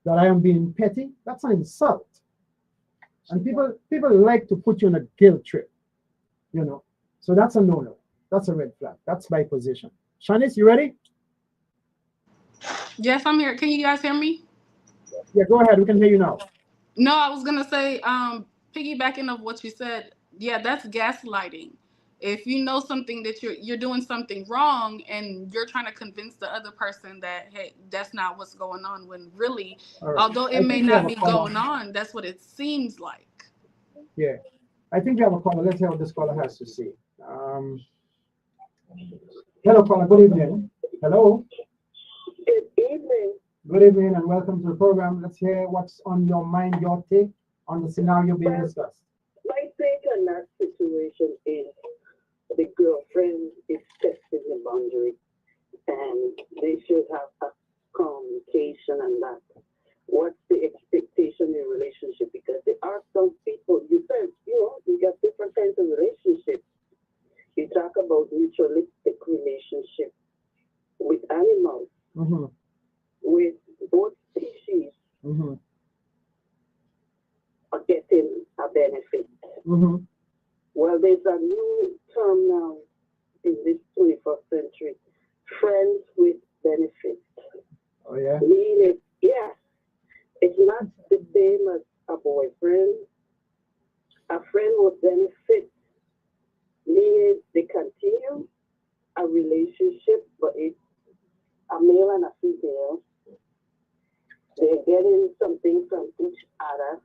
that I am being petty, that's an insult. And people like to put you on a guilt trip, you know. So that's a no-no. That's a red flag. That's my position. Shanice, you ready? Yes, I'm here. Can you guys hear me? Yeah, go ahead. We can hear you now. No, I was gonna say, piggybacking of what you said, yeah, that's gaslighting. If you know something that you're doing something wrong and you're trying to convince the other person that, hey, that's not what's going on, when really, All right. although it may not be going on, that's what it seems like. Yeah, I think we have a caller. Let's hear what this caller has to say. Hello, caller. Good evening. Hello. Good evening. Good evening and welcome to the program. Let's hear what's on your mind, your take on the scenario being discussed. My take on that situation is the girlfriend is testing the boundary and they should have a communication and that. What's the expectation in a relationship? Because there are some people, you said, you got different kinds of relationships. You talk about mutualistic relationship with animals, with both species are getting a benefit. Well, there's a new term now in this 21st century, friends with benefits. Oh, yeah? Meaning, yes, it's not the same as a boyfriend. A friend with benefits, meaning they continue a relationship, but it's a male and a female. They're getting something from each other.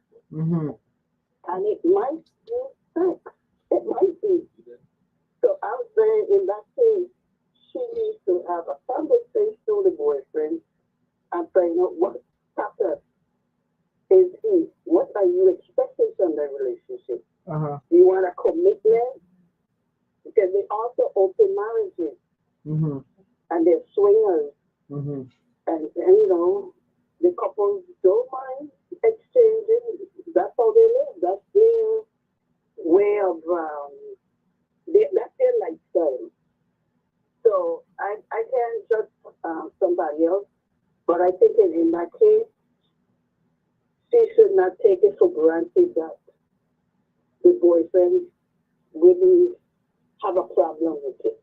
have a conversation with the boyfriend and find out what status is he. What are you expecting from the relationship? Do you want a commitment? Because they also open marriages and they're swingers. And you know, the couples don't mind exchanging. That's how they live. That's their way of, that's their lifestyle. So I can't judge somebody else, but I think in that case, she should not take it for granted that the boyfriend wouldn't have a problem with it.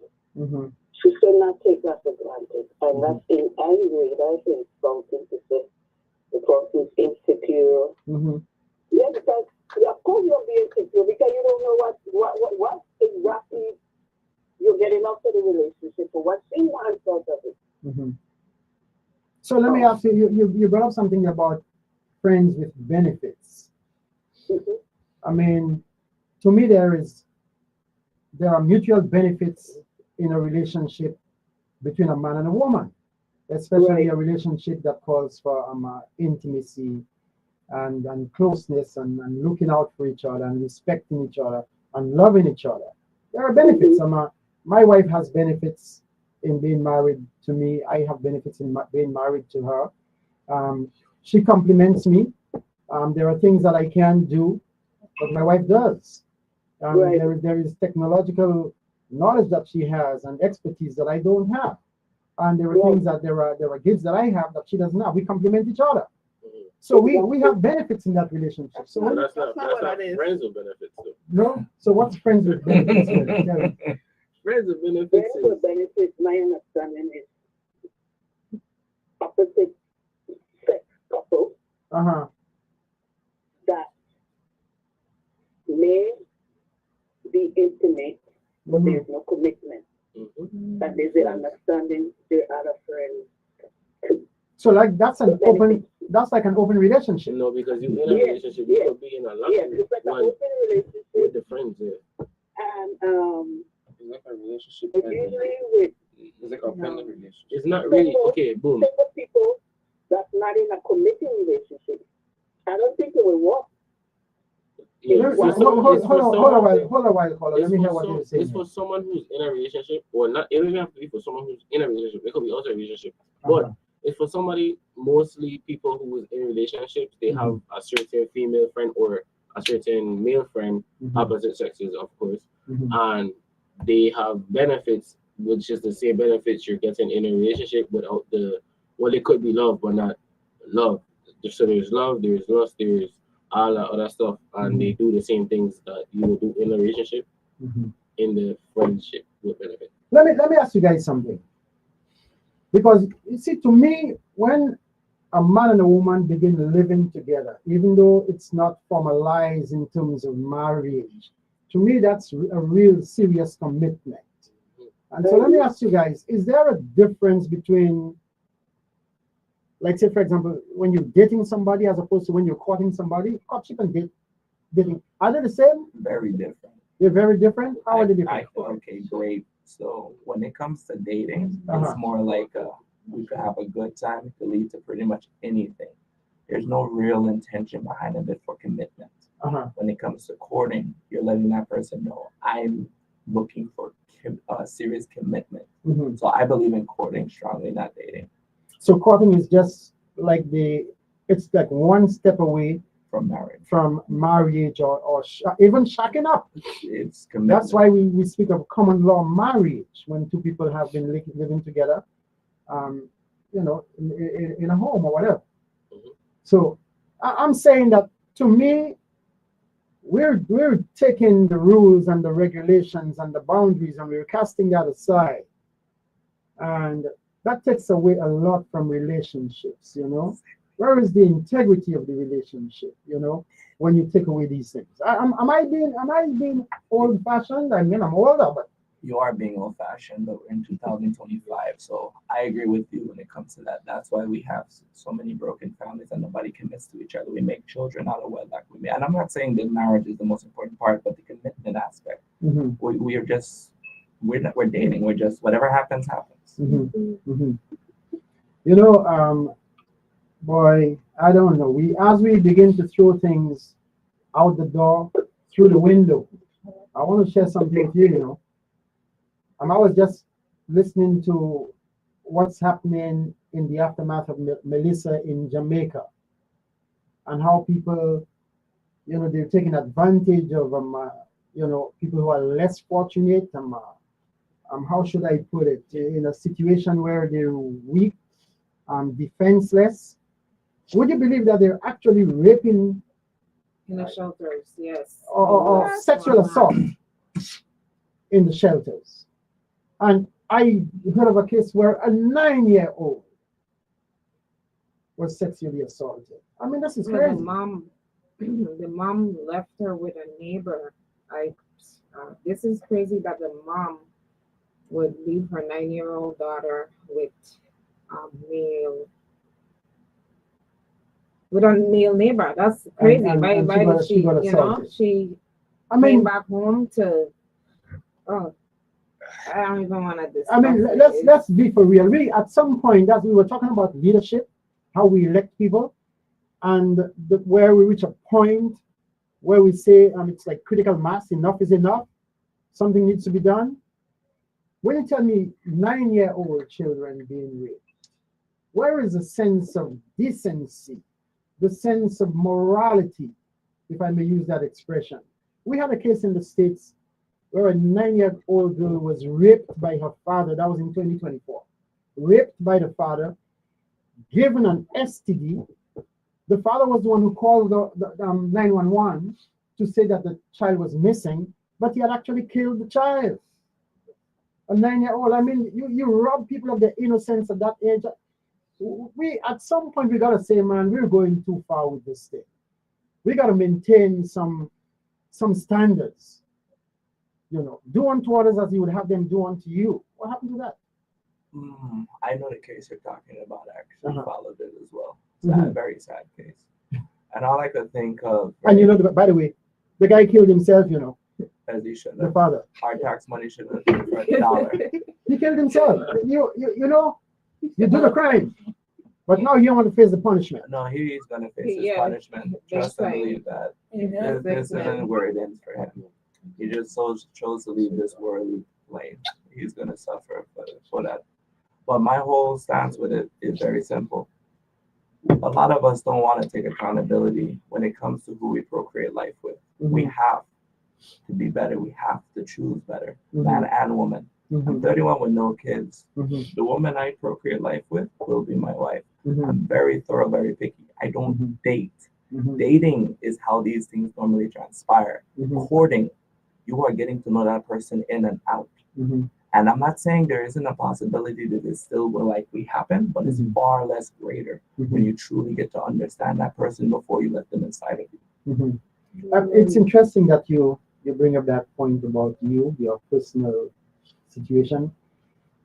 She should not take that for granted. And that's in angry, that's insulting to say the person's insecure. Yeah, because of course you'll be insecure because you don't know what exactly you're getting out of the relationship or what she wants out of it. So let me ask you, you brought up something about friends with benefits. I mean, to me, there are mutual benefits in a relationship between a man and a woman, especially a relationship that calls for intimacy and closeness and looking out for each other and respecting each other and loving each other. There are benefits. My wife has benefits in being married to me. I have benefits in being married to her. She compliments me. There are things that I can't do, but my wife does. There is technological knowledge that she has and expertise that I don't have. And there are things that there are gifts that I have that she doesn't have. We complement each other. So we have benefits in that relationship. So that's not friends with benefits though. No? So what's friends with benefits? Friends with benefits. Friends with benefits, my understanding is opposite sex couples that may be intimate, but there's no commitment. And there's an understanding there are other friends. So like that's like an open relationship. No, because you're in a relationship, you could be in a loving it's like an open relationship with the friends there. And It's like a relationship. usually with It's like a friendly relationship. It's not really okay. Boom. single people that's not in a committing relationship, I don't think it will work. Yeah, Hold on. Let me hear what you're saying. It's for someone who's in a relationship, or not. It doesn't have to be for someone who's in a relationship. It could be also a relationship, but it's for somebody. Mostly people who is in relationships, they have a certain female friend or a certain male friend, opposite sexes, of course, and they have benefits, which is the same benefits you're getting in a relationship without it could be love, but not love. So there's love, there's lust, there's all that other stuff, and they do the same things that you would do in a relationship, in the friendship with benefit. Let me ask you guys something, because you see, to me, when a man and a woman begin living together, even though it's not formalized in terms of marriage, to me that's a real serious commitment. And so let me ask you guys, is there a difference between, like, say, for example, when you're dating somebody as opposed to when you're courting somebody? Courtship and dating, are they the same? Very different. They're very different? How are they different? Okay, great. So when it comes to dating, it's more like we could have a good time. It could lead to pretty much anything. There's no real intention behind it for commitment. When it comes to courting, you're letting that person know, I'm looking for serious commitment. So I believe in courting strongly, not dating. So courting is just like it's like one step away from marriage, or even shacking up. It's commitment. That's why we speak of common law marriage when two people have been living together, in a home or whatever. So I'm saying that, to me, we're taking the rules and the regulations and the boundaries and we're casting that aside, and that takes away a lot from relationships. Where is the integrity of the relationship? When you take away these things, am I being old-fashioned? I mean, I'm older, but you are being old-fashioned. But we're in 2025, so I agree with you when it comes to that. That's why we have so many broken families and nobody commits to each other. We make children out of wedlock. And I'm not saying that marriage is the most important part, but the commitment aspect. We're dating. We're just, whatever happens, happens. You know, boy, I don't know. As we begin to throw things out the door, through the window, I want to share something with you. You know, I was just listening to what's happening in the aftermath of Melissa in Jamaica, and how people, you know, they're taking advantage of you know, people who are less fortunate. How should I put it? In a situation where they're weak, defenseless. Would you believe that they're actually raping In the shelters, yes. or sexual assault in the shelters? And I heard of a case where a 9-year-old was sexually assaulted. I mean, this is Well, crazy. the mom left her with a neighbor. This is crazy that the mom would leave her 9-year-old daughter with male with a male neighbor. That's crazy. And she got you know, assaulted. she I came mean, back home to. Oh, I don't even want to discuss. I mean, let's be for real. We at some point, as we were talking about leadership, how we elect people, and where we reach a point where we say, it's like critical mass. Enough is enough. Something needs to be done. When you tell me 9-year-old children being raped, where is the sense of decency, the sense of morality, if I may use that expression? We had a case in the States where a 9-year-old girl was raped by her father. That was in 2024. Raped by the father, given an STD. The father was the one who called the 911 to say that the child was missing, but he had actually killed the child. A 9-year-old. I mean, you rob people of their innocence at that age. At some point we gotta say, man, we're going too far with this thing. We gotta maintain some standards. You know, do unto others as you would have them do unto you. What happened to that? I know the case you're talking about. I actually followed it as well. Very sad case. And all I could think of. And you know, by the way, the guy killed himself. You know, as he should have. The father. Our tax money should have been for $1. He killed himself. You know, you do the crime, but now you don't want to face the punishment. No, he's gonna face his punishment. Trust and believe that. This isn't where it ends for him. He just chose to leave this worldly plane. He's gonna suffer for that. But my whole stance with it is very simple. A lot of us don't want to take accountability when it comes to who we procreate life with. We have to be better. We have to choose better, man and woman. I'm 31 with no kids. The woman I procreate life with will be my wife. I'm very thorough, very picky. I don't date. Dating is how these things normally transpire. Courting, you are getting to know that person in and out. And I'm not saying there isn't a possibility that this still will likely happen, but it's far less greater when you truly get to understand that person before you let them inside of you. It's interesting that you bring up that point about your personal situation.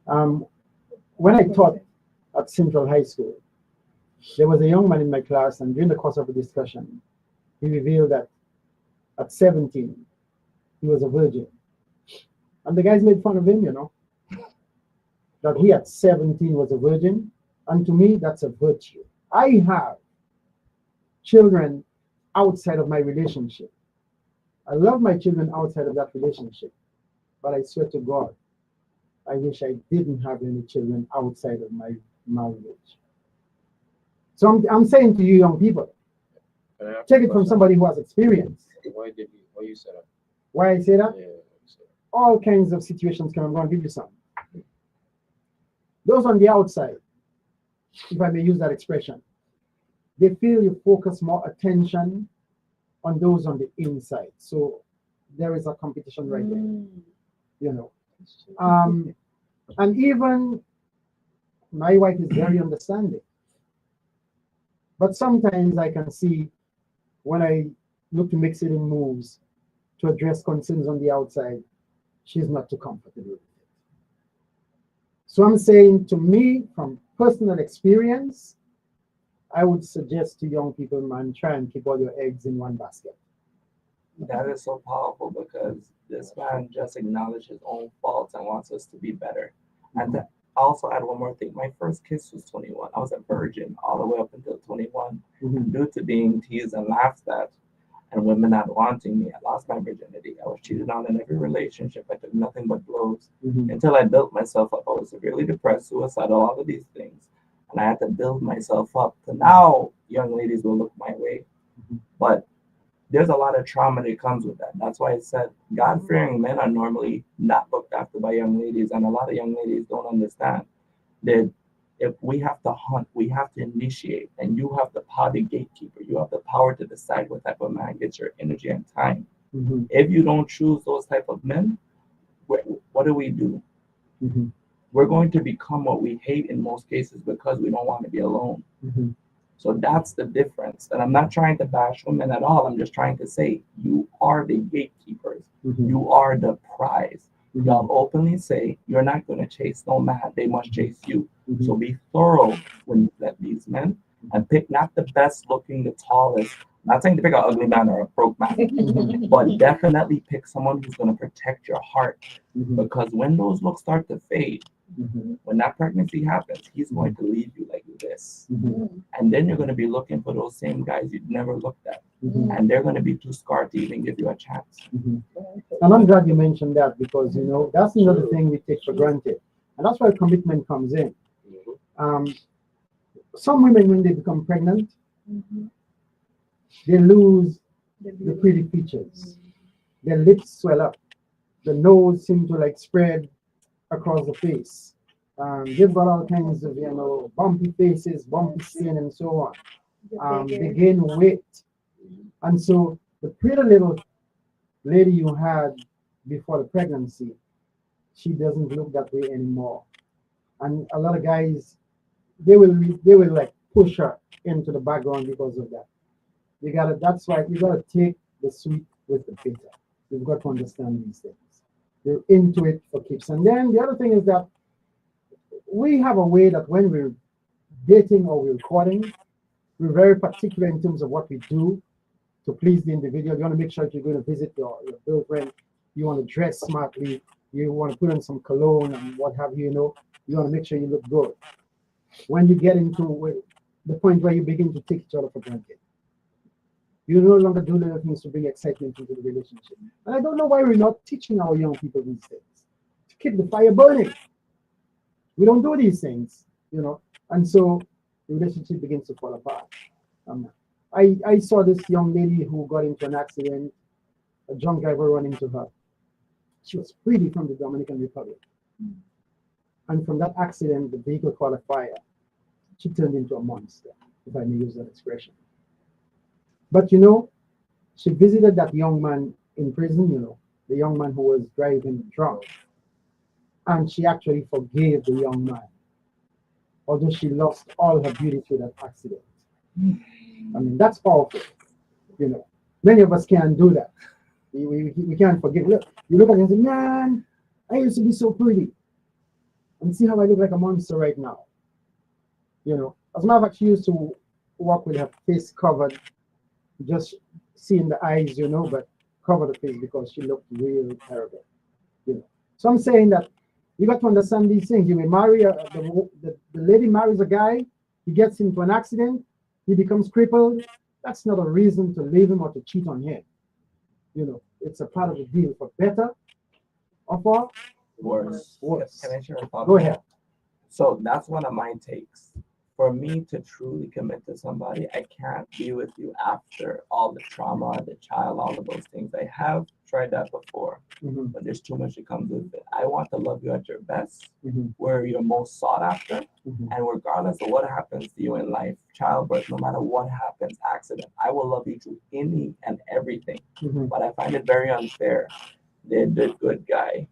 When I taught at Central High School, there was a young man in my class, and during the course of the discussion, he revealed that at 17, he was a virgin. And the guys made fun of him, you know, that he at 17 was a virgin. And to me, that's a virtue. I have children outside of my relationship. I love my children outside of that relationship. But I swear to God, I wish I didn't have any children outside of my marriage. So I'm saying to you young people, take it from somebody who has experience. Why you say that? Why I say that? Yeah. All kinds of situations I'm going to give you some. Those on the outside, if I may use that expression, they feel you focus more attention on those on the inside. So there is a competition right there, you know. And even my wife is very understanding. But sometimes I can see when I look to make certain moves to address concerns on the outside, she's not too comfortable with it. So I'm saying, to me, from personal experience, I would suggest to young people, man, try and keep all your eggs in one basket. That is so powerful because this man just acknowledged his own faults and wants us to be better. And I also add one more thing. My first kiss was 21. I was a virgin all the way up until 21. Mhm. Due to being teased and laughed at and women not wanting me, I lost my virginity. I was cheated on in every relationship. I took nothing but blows Mhm. until I built myself up. I was severely depressed, suicidal, all of these things. And I had to build myself up. So now young ladies will look my way. Mhm. But there's a lot of trauma that comes with that. That's why I said God-fearing men are normally not looked after by young ladies, and a lot of young ladies don't understand that if we have to hunt, we have to initiate, and you have the power to gatekeeper. You have the power to decide what type of man gets your energy and time. Mhm. If you don't choose those type of men, what do? Mhm. We're going to become what we hate in most cases because we don't want to be alone. Mhm. So that's the difference. And I'm not trying to bash women at all. I'm just trying to say you are the gatekeepers. Mhm. You are the prize. Mhm. Y'all openly say you're not going to chase no man. They must chase you. Mhm. So be thorough when you let these men and pick not the best looking, the tallest. Not saying to pick an ugly man or a broke man, but definitely pick someone who's going to protect your heart. Mhm. Because when those looks start to fade, Mhm. when that pregnancy happens, he's going to leave you like this. Mhm. And then you're going to be looking for those same guys you'd never looked at. Mhm. And they're going to be too scarred to even give you a chance. Mhm. And I'm glad you mentioned that because that's another thing we take for granted, and that's where commitment comes in. Um, some women, when they become pregnant, they lose the pretty features. Their lips swell up, the nose seems to like spread across the face. They've got all kinds of bumpy faces, bumpy skin, and so on. They gain weight, and so the pretty little lady you had before the pregnancy, she doesn't look that way anymore. And a lot of guys, they will like push her into the background because of that. That's why you gotta take the sweet with the bitter. You've got to understand these things. You're into it for keeps. And then the other thing is that we have a way that when we're dating or we're recording, we're very particular in terms of what we do to please the individual. You want to make sure if you're going to visit your girlfriend, you want to dress smartly, you want to put on some cologne and what have you, you want to make sure you look good. When you get into the point where you begin to take each other for granted, you no longer do little things to bring excitement into the relationship. And I don't know why we're not teaching our young people these things to keep the fire burning. We don't do these things, and so the relationship begins to fall apart. I saw this young lady who got into an accident. A drunk driver ran into her. She was pretty from the Dominican Republic. And from that accident, the vehicle caught a fire. She turned into a monster, if I may use that expression. But she visited that young man in prison, the young man who was driving drunk. And she actually forgave the young man, although she lost all her beauty through that accident. I mean, that's powerful. Many of us can't do that. We can't forgive. Look, you look at it and say, man, I used to be so pretty. And see how I look like a monster right now. As a matter of fact, she used to walk with her face covered, just seeing the eyes, but cover the face because she looked really terrible. So I'm saying that you got to understand these things. You will marry the lady marries a guy, he gets into an accident, he becomes crippled. That's not a reason to leave him or to cheat on him. It's a part of the deal for better or for Worse. worse. Can I share a thought? Go ahead. So that's one of my takes. For me to truly commit to somebody, I can't be with you after all the trauma, the child, all of those things. I have tried that before, Mhm. but there's too much that comes with it. I want to love you at your best, Mhm. where you're most sought after, Mhm. and regardless of what happens to you in life, childbirth, no matter what happens, accident, I will love you through any and everything. Mhm. But I find it very unfair. The good guy,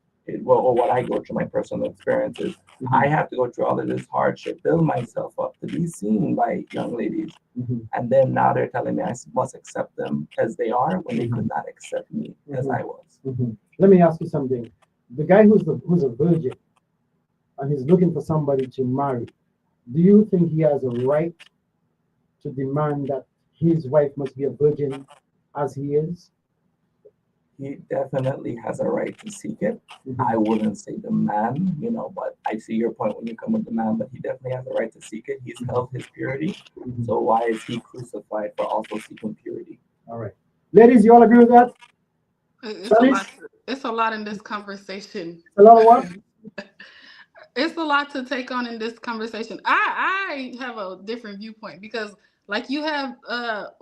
or what I go through, my personal experiences, I have to go through all of this hardship, build myself up to be seen by young ladies. Mhm. And then now they're telling me I must accept them as they are when they could not accept me as I was. Mhm. Let me ask you something. The guy who's a virgin and he's looking for somebody to marry, do you think he has a right to demand that his wife must be a virgin as he is? He definitely has a right to seek it. Mhm. I wouldn't say the man, but I see your point when you come with the man, but he definitely has a right to seek it. He's held his purity. Mhm. So why is he crucified for also seeking purity? All right. Ladies, you all agree with that? It's a Shanice? lot. It's a lot in this conversation. A lot of what? It's a lot to take on in this conversation. I have a different viewpoint because like you have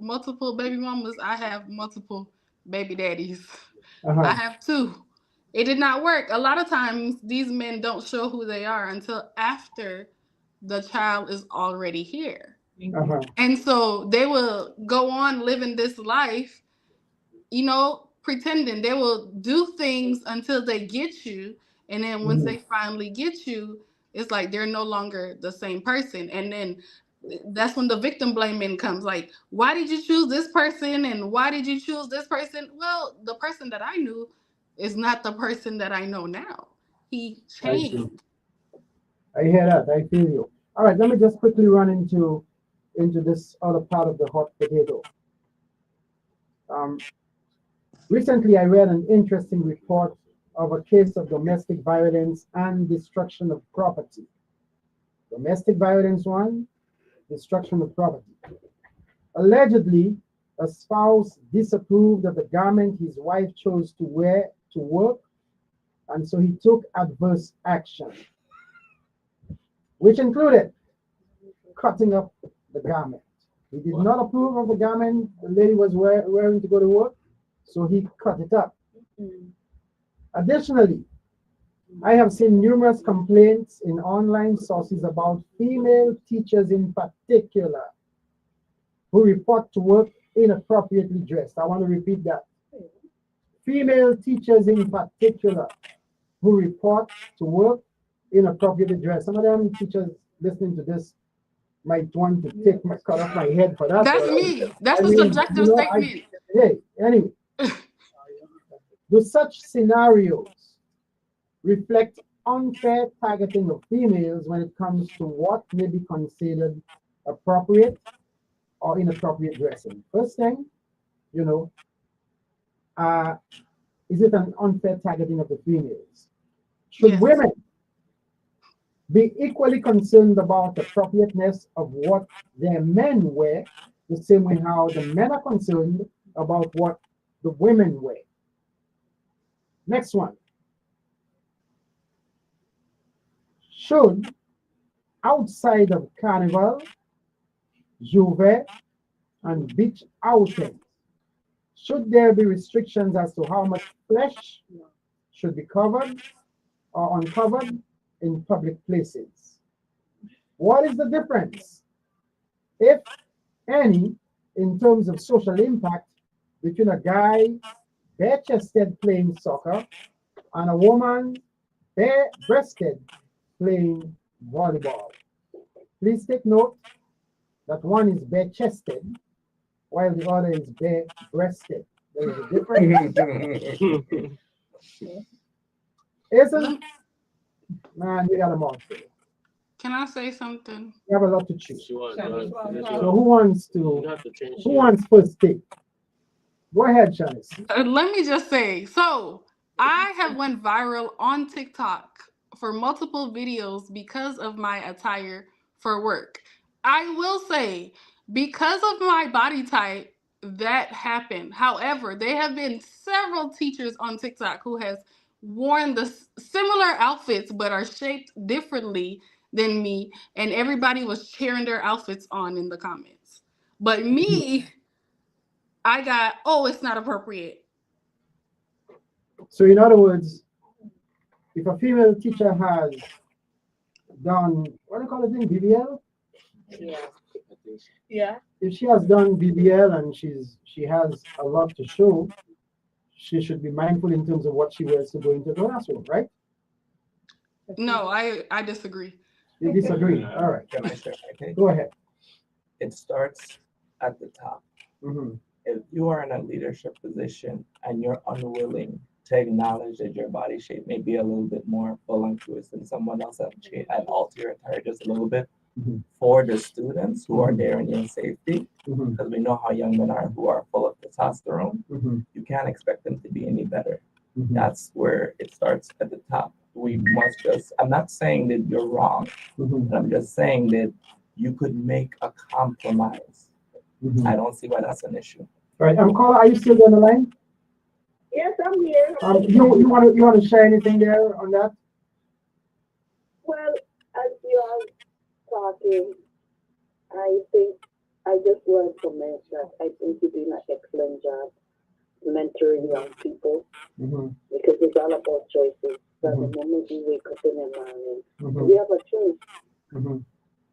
multiple baby mamas, I have multiple baby daddies. I Uh-huh. have two. It did not work. A lot of times these men don't show who they are until after the child is already here. Uh-huh. And so they will go on living this life, pretending. They will do things until they get you. And then once they finally get you, it's like they're no longer the same person. And then that's when the victim blaming comes. Like, why did you choose this person? And why did you choose this person? Well, the person that I knew is not the person that I know now. He I see. changed. I hear that. I feel you. All right, let me just quickly run into this other part of the hot potato. Um, Recently, I read an interesting report of a case of domestic violence and destruction of property. Domestic violence one, destruction of property. Allegedly, a spouse disapproved of the garment his wife chose to wear to work, and so he took adverse action, which included cutting up the garment. He did not approve of the garment the lady was wearing to go to work, so he cut it up. Additionally, I have seen numerous complaints in online sources about female teachers in particular who report to work inappropriately dressed. I want to repeat that. Female teachers in particular who report to work inappropriately dressed. Some of them teachers listening to this might want to cut off my head for that. That's But me. That's I a mean, subjective statement. hey, anyway, do such scenarios reflect unfair targeting of females when it comes to what may be considered appropriate or inappropriate dressing? First thing, you know, uh, is it an unfair targeting of the females? Should Yes. women be equally concerned about the appropriateness of what their men wear, the same way how the men are concerned about what the women wear? Next one. Should, outside of carnival, Juve, and beach outings, should there be restrictions as to how much flesh should be covered or uncovered in public places? What is the difference, if any, in terms of social impact between a guy bare-chested playing soccer and a woman bare-breasted playing volleyball? Please take note that one is bare-chested while the other is bare-breasted. There is a difference. Isn't, man, we got them all. Can I say something? You have a lot to choose. Sure, So who wants you to? have to change Who wants first take? Go ahead, Shanice. Let me just say, so I have went viral on TikTok for multiple videos because of my attire for work. I will say, because of my body type, that happened. However, there have been several teachers on TikTok who has worn the similar outfits but are shaped differently than me, and everybody was cheering their outfits on in the comments. But me, I got, oh, it's not appropriate. So in other words, if a female teacher has done, what do you call it thing, BBL? Yeah. I think so. Yeah. If she has done BBL and she has a lot to show, she should be mindful in terms of what she wears to go into the classroom, right? No, I disagree. You disagree? All right. Can I share my take? Go ahead. It starts at the top. Mhm. If you are in a leadership position and you're unwilling to acknowledge that your body shape may be a little bit more voluptuous than someone else and alter your attire just a little bit, for the students who are there in safety, because we know how young men are who are full of testosterone. You can't expect them to be any better. That's where it starts at the top. We must just, I'm not saying that you're wrong, but I'm just saying that you could make a compromise. I don't see why that's an issue. All right, Carla, are you still on the line? Yes, I'm here. You want to share anything there on that? Well, as you are talking, I think I just want to mention that I think you're doing an excellent job mentoring young people because it's all about choices. From the moment you wake up in the morning, we have a choice.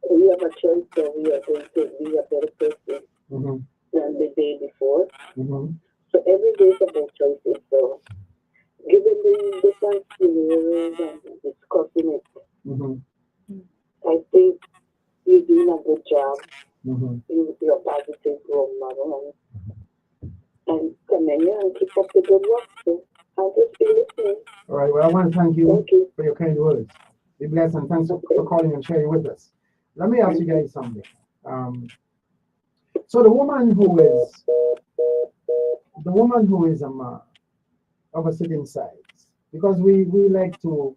We have a choice that we are going to be a better person than the day before. So every day is about choices. So given the different scenarios and discussing it, I think you're doing a good job. You're a positive role model and commend you and keep up the good work. So I'll just be listening. All right, well, I want to thank you for your kind words. Be blessed and thanks for calling and sharing with us. Let me ask you guys something. So the woman who is of a certain size, because we like to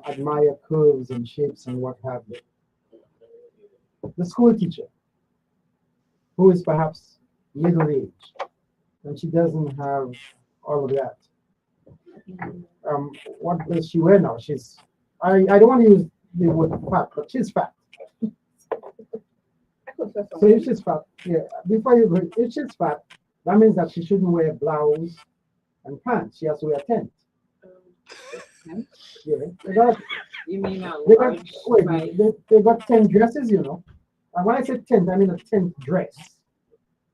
admire curves and shapes and what have you. The school teacher, who is perhaps middle aged, and she doesn't have all of that. What does she wear now? I don't want to use the word fat, but she's fat. So if she's fat, if she's fat, that means that she shouldn't wear blouse and pants. She has to wear a tent. Yeah, You mean they got tent dresses, you know. And when I say tent, I mean a tent dress.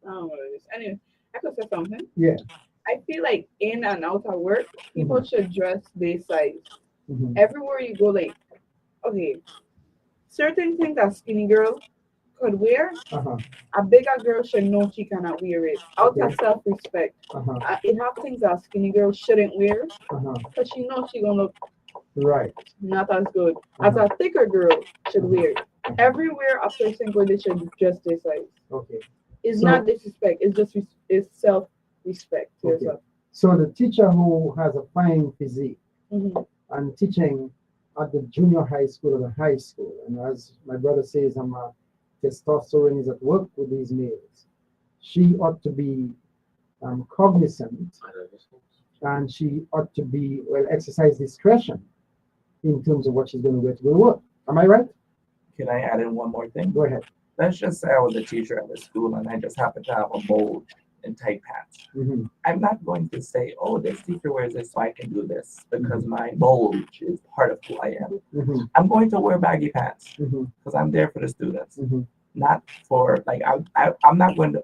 Oh, anyway, I could say something. Yeah. I feel like in and out of work, people should dress their size. Everywhere you go, like, okay, certain things a skinny girl could wear, a bigger girl should know she cannot wear it. Out of self-respect. It have things that a skinny girl shouldn't wear, because she knows she gonna look not as good as a thicker girl should wear it. Everywhere a person go, they should dress their size. Okay. It's not disrespect. It's just it's self-respect to yourself. So the teacher who has a fine physique and teaching at the junior high school or the high school, and as my brother says, testosterone is at work with these males. She ought to be cognizant, and she ought to be exercise discretion in terms of what she's going to wear to go to work. Am I right? Can I add in one more thing? Go ahead. Let's just say I was a teacher at the school and I just happen to have a bulge and tight pants. I'm not going to say, oh, this teacher wears this, so I can do this, because my bulge is part of who I am. I'm going to wear baggy pants because I'm there for the students, not for, like, I'm not going to,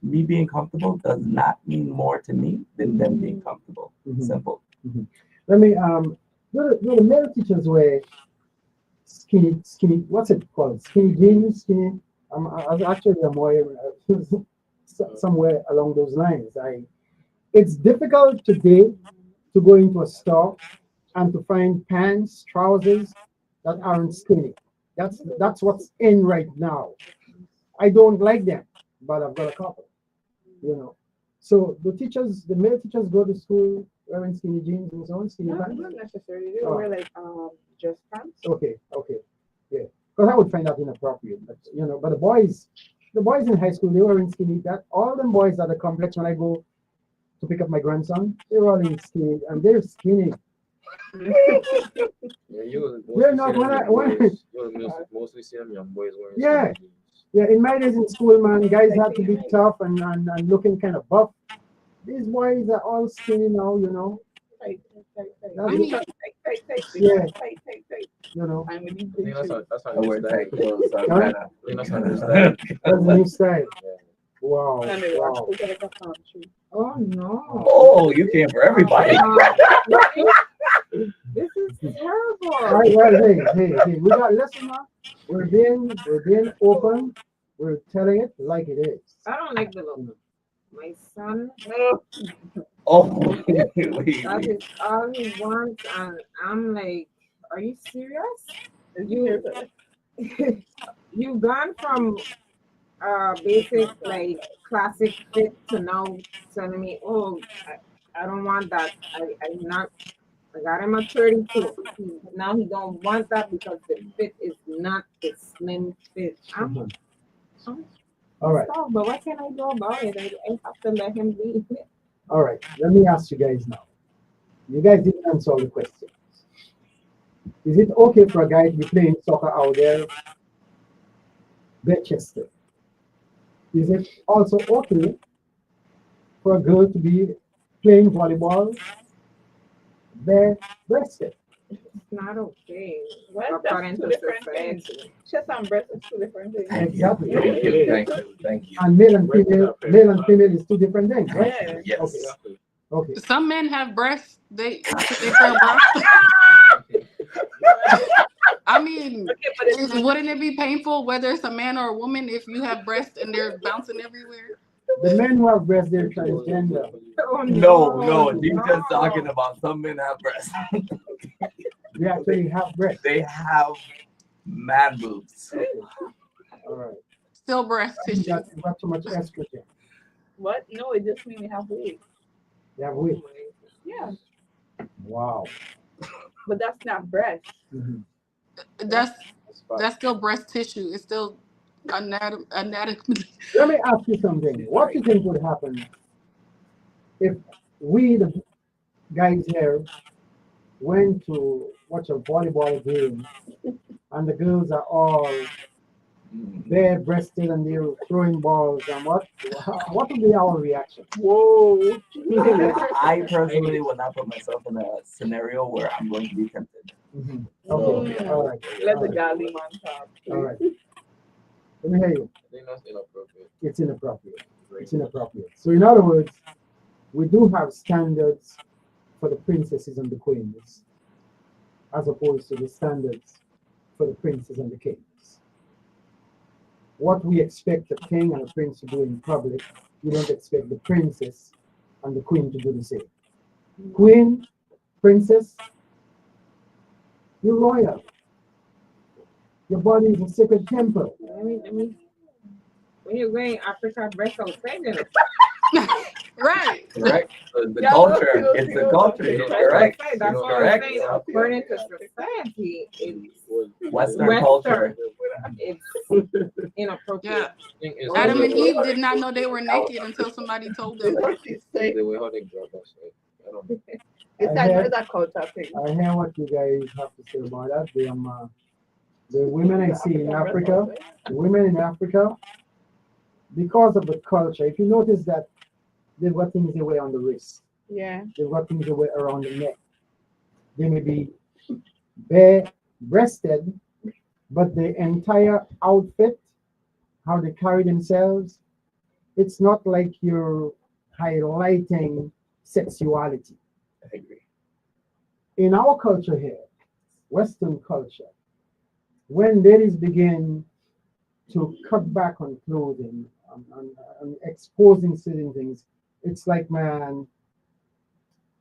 me being comfortable does not mean more to me than them being comfortable. Simple. Let me, the male teachers wear skinny, what's it called? Skinny jeans, skinny. I'm wearing somewhere along those lines. It's difficult today to go into a store and to find pants, trousers that aren't skinny. That's what's in right now. I don't like them, but I've got a couple, you know. So the male teachers go to school wearing skinny jeans and so on, skinny pants? Not necessarily. They wear like dress pants. Okay, yeah. Because I would find that inappropriate, but you know, but the boys in high school, they were in skinny. That all them boys at the complex when I go to pick up my grandson, they're all in skinny, and they're skinny. They're not mostly see them young boys wearing. Yeah. In my days in school, man, guys had to be tough and looking kind of buff. These boys are all skinny now, you know. Tight. Yeah. You know. I mean, That's how I wear tight clothes. That's how That's the new style. Wow. Oh no. Oh, you came for everybody. This is terrible. All right, well, hey, we got listener. We're being open. We're telling it like it is. I don't like the look. My son, Oh, that is all he wants, and I'm like, are you serious? you've gone from basic like classic fit to now telling me, oh, I don't want that. I'm not. I got him at 32. Now he don't want that because the fit is not the slim fit. I'm All right. sorry, but what can I do about it? I have to let him be. All right. Let me ask you guys now. You guys didn't answer all the questions. Is it okay for a guy to be playing soccer out there, bare-chested? Is it also okay for a girl to be playing volleyball, bare-breasted? It's not okay. Well, According that's two to different things. society. Chest and breast is two different things. Exactly. Thank you. And male and female is two different things, right? Yeah. Yes. Okay. Okay. Some men have breasts. They prefer breasts. I mean, Okay, but it's not. wouldn't it be painful whether it's a man or a woman if you have breasts and they're bouncing everywhere? The men who have breasts, they're transgender. Oh, No, he's just talking about some men have breasts. They actually have breasts. They have man boobs. All right. Still breast tissue. You got too much estrogen. What? No, it just means they have weight. They have weight. Yeah, Wow. but that's not breast. Mhm. That's still breast tissue. It's still anatomy. Let me ask you something. What do you think would happen if we, the guys here, went to watch a volleyball game and the girls are all bare-breasted and they're throwing balls and what would be our reaction? Whoa. I personally would not put myself in a scenario where I'm going to be tempted. Mhm. Okay. All right. Let All the right. godly man talk. All right. Let me hear you. I think that's inappropriate. It's inappropriate. It's inappropriate. So in other words, we do have standards for the princesses and the queens, as opposed to the standards for the princes and the kings. What we expect a king and a prince to do in public, we don't expect the princess and the queen to do the same. Queen, princess, you're royal. Your body is a sacred temple. Let me. When you're going Africa, breast outside, you know. Right. Correct? The Yeah, culture. we'll It's see, the we'll culture. see. You're That's correct. Outside, that's You're what I'm correct. saying. According to society, it's Western culture. it's inappropriate. Yeah. Thing is, Adam and Eve did not know they were naked until somebody told them. the way how they grow up, right? I don't know. It's a culture thing. I hear what you guys have to say about that. The women I see in Africa, the women in Africa, because of the culture, if you notice that they've got things they wear on the wrist, Yeah. they've got things they wear around the neck. They may be bare-breasted, but the entire outfit, how they carry themselves, it's not like you're highlighting sexuality. I agree. In our culture here, Western culture, when ladies begin to cut back on clothing and exposing certain things, it's like, man,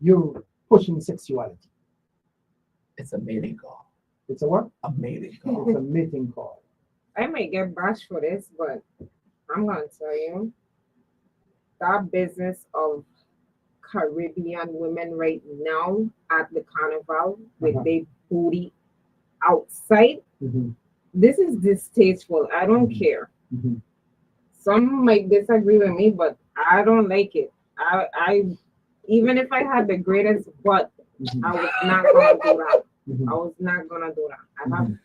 you're pushing sexuality. It's a mating call. It's a what? A mating call. It's a mating call. I might get bashed for this, but I'm gonna tell you that business of Caribbean women right now at the carnival with Uh-huh. their booty outside. Mhm, This is distasteful. I don't care. mhm. Some might disagree with me, but I don't like it. I even if I had the greatest butt, Mhm, I was not gonna do that. mhm, I was not gonna do that. I have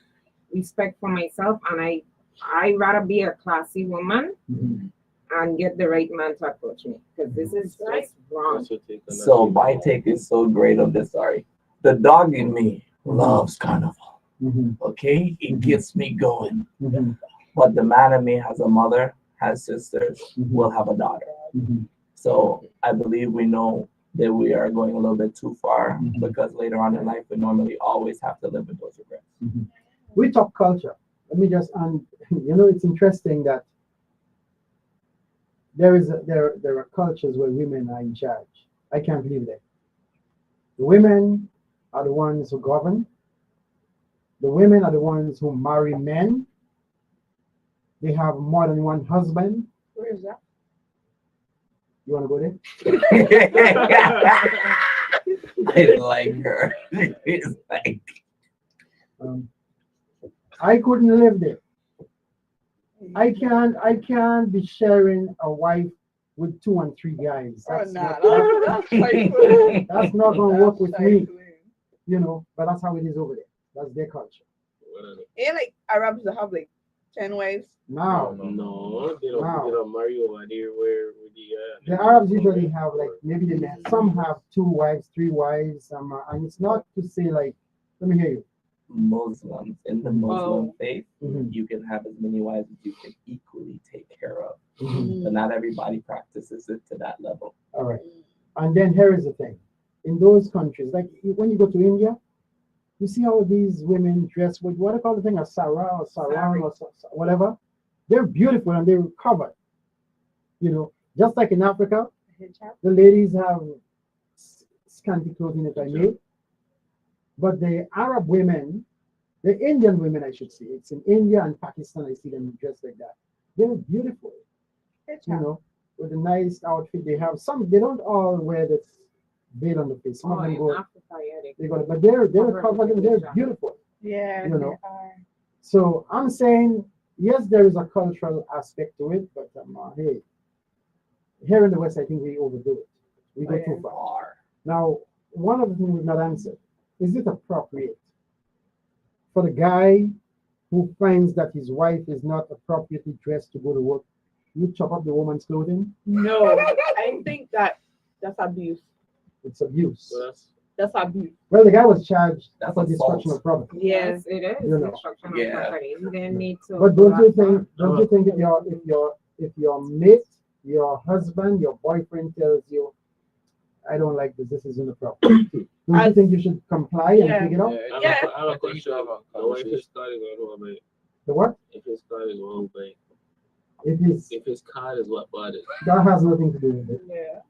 respect for myself, and I rather be a classy woman mhm. and get the right man to approach me because this is just wrong. So my take is so great on this. Sorry, the dog in me loves carnival. Mhm, Okay, it gets me going. mhm, But the man in me has a mother, has sisters, mhm, will have a daughter. mhm. So I believe we know that we are going a little bit too far Mhm. because later on in life we normally always have to live with those regrets. We talk culture. Let me just, and it's interesting that there are cultures where women are in charge. I can't believe that. The women are the ones who govern. The women are the ones who marry men. They have more than one husband. Where is that? You want to go there? I like her. It's like, I couldn't live there. I can't be sharing a wife with 2 and 3 guys. That's not gonna work with me, you know. But that's how it is over there. That's their culture. Ain't like Arabs that have like 10 wives. Now, No, they Wow. don't marry over there where the Arabs usually have like maybe some have 2 wives, 3 wives, and it's not to say like, let me hear you. Muslims in the Muslim faith, Mhm. you can have as many wives as you can equally take care of. Mhm. But not everybody practices it to that level. All right. And then here is the thing. In those countries, like when you go to India, you see how these women dress with what I call the thing, a sarong or sarong or whatever. They're beautiful and they're covered. You know, just like in Africa, the ladies have scanty clothing, if I may. But the Arab women, the Indian women, I should say, it's in India and Pakistan, I see them dressed like that. They're beautiful, you know, with a nice outfit. They have some, they don't all wear this veil on the face. Some of them go, they go, but they're covered and they're beautiful. Yeah, You know. they are. So I'm saying, yes, there is a cultural aspect to it, but hey, here in the West, I think we overdo it. We go too far. Now, one of the things we've not answered, is it appropriate for the guy who finds that his wife is not appropriately dressed to go to work, you chop up the woman's clothing? No, I think that's abuse. It's abuse. So That's abuse. Well, the guy was charged That's for assault. destruction of property. Yes, it is. You know. Destruction of Yeah. property. You didn't need to. But don't you think if your mate, your husband, your boyfriend tells you, I don't like this, this is inappropriate. Don't you think you should comply and Yeah. take it off? Yeah. I have a I think you should question. have a What if conversation. his card is on who I The what? If his card is wrong, but If his card is what bought it, that has nothing to do with it. Yeah.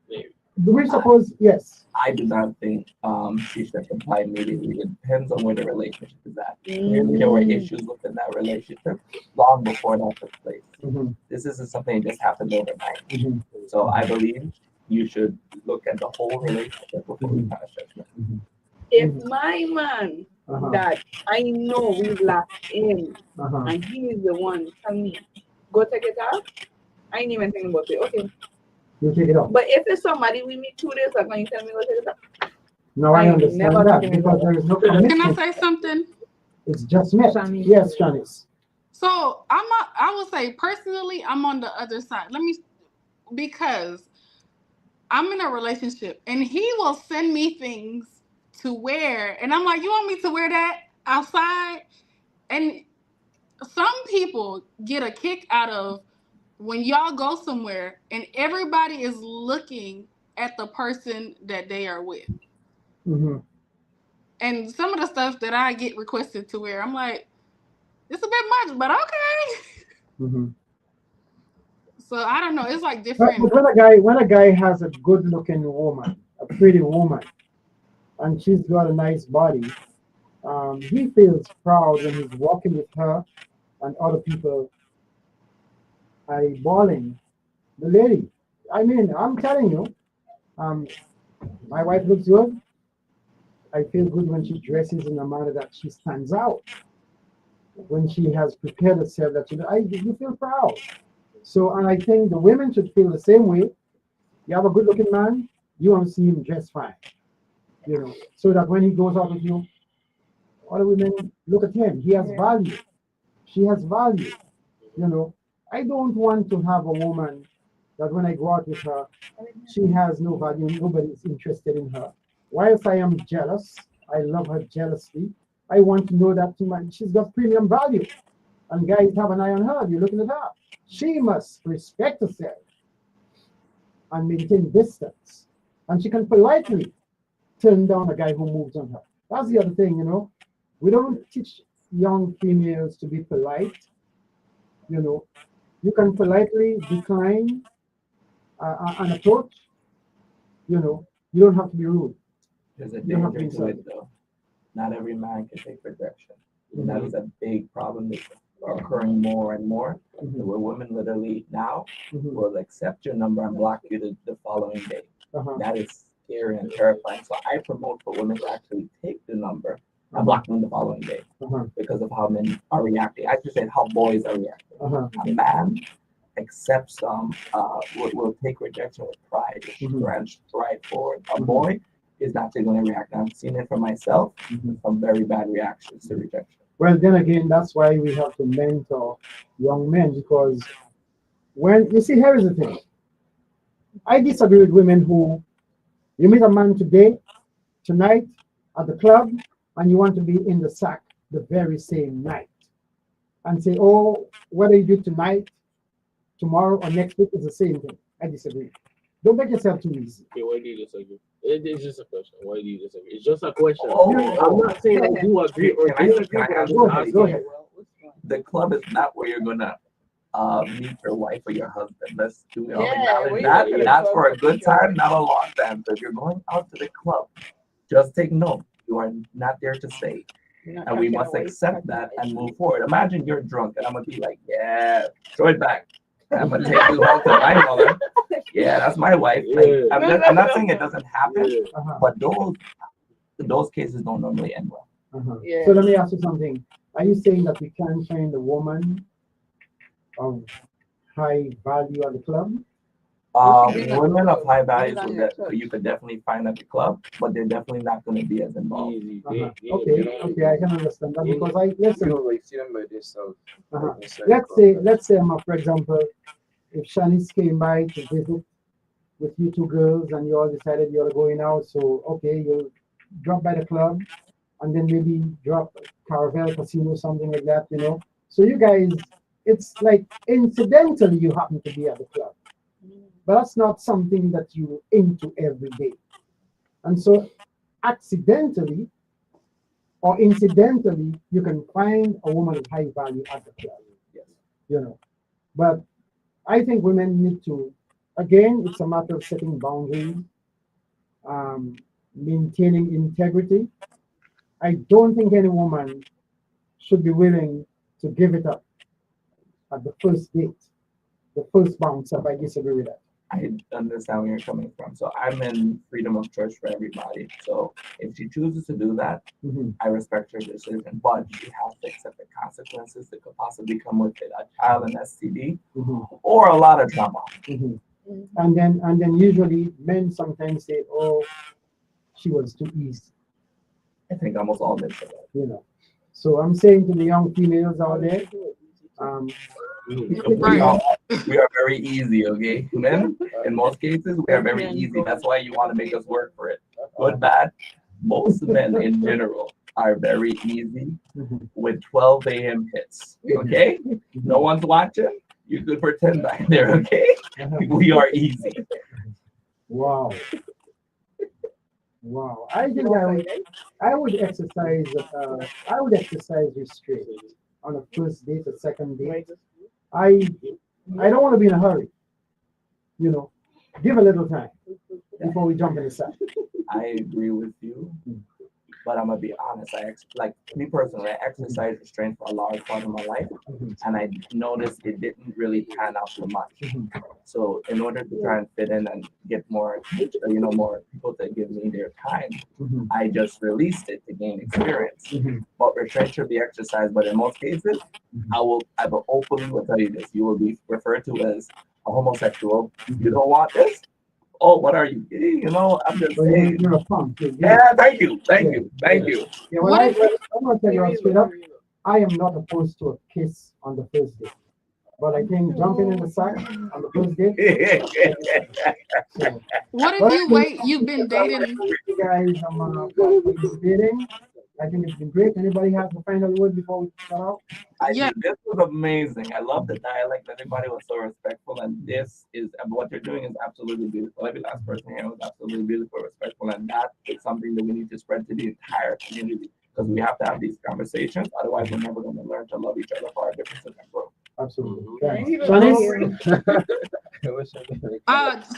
maybe. Do we suppose, yes. I do not think she should comply immediately. It depends on where the relationship is at. Mm. There were issues within that relationship long before that took place. Mhm, This isn't something that just happened overnight. mhm. So I believe you should look at the whole relationship before you pass judgment. If my man Uh-huh, that I know we've locked in uh-huh. and he is the one telling me, go take it off, I ain't even thinking about it. Okay. You take it off. But if it's somebody we meet 2 days ago and you tell me go take it off, Now I I understand never that taken it because off. there is no Can I commitment. say something? It's just met. Shanice. Yes, Shanice. So I would say personally, I'm on the other side. Because I'm in a relationship and he will send me things to wear. And I'm like, you want me to wear that outside? And some people get a kick out of when y'all go somewhere and everybody is looking at the person that they are with. Mm-hmm. And some of the stuff that I get requested to wear, I'm like, it's a bit much, but okay. Mm-hmm. So I don't know. It's like But different. when a guy has a good looking woman, a pretty woman, and she's got a nice body, he feels proud when he's walking with her and other people eyeballing the lady. I mean, I'm telling you, my wife looks good. I feel good when she dresses in a manner that she stands out. When she has prepared herself, you feel proud. So, and I think the women should feel the same way. You have a good-looking man, you want to see him dressed fine, you know, so that when he goes out with you, other women look at him. He has value. She has value, you know. I don't want to have a woman that when I go out with her, she has no value. Nobody is interested in her. Whilst I am jealous, I love her jealously. I want to know that she's got premium value. And guys have an eye on her. You're looking at her. She must respect herself and maintain distance. And she can politely turn down a guy who moves on her. That's the other thing, you know. We don't teach young females to be polite. You know, you can politely decline an approach. You know, you don't have to be rude. There's a You don't have to danger be to it though. Not every man can take rejection. And that Mhm. is a big problem with occurring more and more, where women literally now will accept your number and block you the following day. That is scary and terrifying. So I promote for women to actually take the number and block them the following day because of how men are reacting. I should say how boys are reacting. A man accepts will take rejection with pride, stride forward. A boy is not going to react. I've seen it for myself, some very bad reactions to rejection. Well, then again, that's why we have to mentor young men, because when you see, here is the thing. I disagree with women who you meet a man today, tonight, at the club, and you want to be in the sack the very same night and say, oh, whether you do tonight, tomorrow, or next week is the same thing. I disagree. Don't make yourself too easy. Okay, why do you disagree? It's just a question. Why do you disagree? It's just a question. Oh, I'm not saying I do agree or disagree. Go ahead. The club is not where you're gonna meet your wife or your husband. Let's do it. Yeah, That's for a good time, not a long time. So if you're going out to the club, just take note. You are not there to stay. And we must accept that and move forward. Imagine you're drunk and I'm gonna be like, yeah, throw it back. I'm gonna take you home to my mother. Yeah, that's my wife. Like, I'm not saying it doesn't happen, but those cases don't normally end well. So let me ask you something. Are you saying that we can't find a woman of high value at the club? Women of high value, you could definitely find at the club, but they're definitely not going to be as involved. Okay, I can understand that, because I listen. Like see them by themselves. Let's say, for example, if Shanice came by to visit with you two girls and you all decided you're going out, so okay, you'll drop by the club and then maybe drop Caravel Casino, something like that, So you guys, it's like incidentally you happen to be at the club. But that's not something that you into every day. And so accidentally or incidentally, you can find a woman of high value at the club. Yes. But I think women need to, again, it's a matter of setting boundaries, maintaining integrity. I don't think any woman should be willing to give it up at the first date, the first bounce up. I disagree with that. I understand where you're coming from. So I'm in freedom of choice for everybody. So if she chooses to do that, I respect her decision, but she has to accept the consequences that could possibly come with it. A child, an STD, or a lot of trauma. And then usually men sometimes say, oh, she was too easy. I think almost all men say that. So I'm saying to the young females out there, we are very easy, okay? Men, in most cases, we are very easy. That's why you want to make us work for it. Good, bad. Most men in general are very easy with 12 a.m. hits, okay? No one's watching. You could pretend back there, okay? We are easy. Wow. I think I would exercise restraint on a first date, a second date. I don't want to be in a hurry. Give a little time before we jump in the sack. I agree with you, but I'm gonna be honest. Like me personally, I exercised restraint for a large part of my life, and I noticed it didn't really pan out so much. So in order to try and fit in and get more, more people to give me their time, I just released it to gain experience. But restraint should be exercised. But in most cases, I will openly will tell you this: you will be referred to as a homosexual. You don't want this? Oh, what are you? I'm just saying. You're a punk. Yeah, thank you. Yeah, well, I'm gonna tell you right straight up, I am not opposed to a kiss on the first date. But I think jumping in the sack on the first date. So, what if you've been dating? You guys, dating. I think it's been great. Anybody have a final word before we start out? This was amazing. I love the dialect. Everybody was so respectful, and what you're doing is absolutely beautiful. Every last person here was absolutely beautiful, respectful, and that is something that we need to spread to the entire community, because we have to have these conversations. Otherwise, we're never going to learn to love each other for our differences and growth. Absolutely.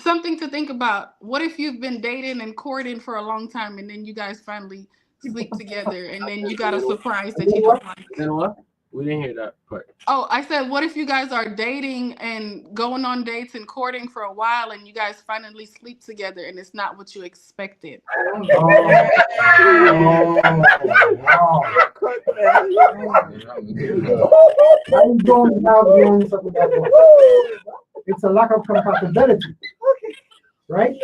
Something to think about. What if you've been dating and courting for a long time, and then you guys finally sleep together, and then you got a surprise that you don't like? Then what? We didn't hear that part. Oh, I said, what if you guys are dating and going on dates and courting for a while and you guys finally sleep together and it's not what you expected? Wow. I don't have the answer to that one. It's a lack of compatibility. Right?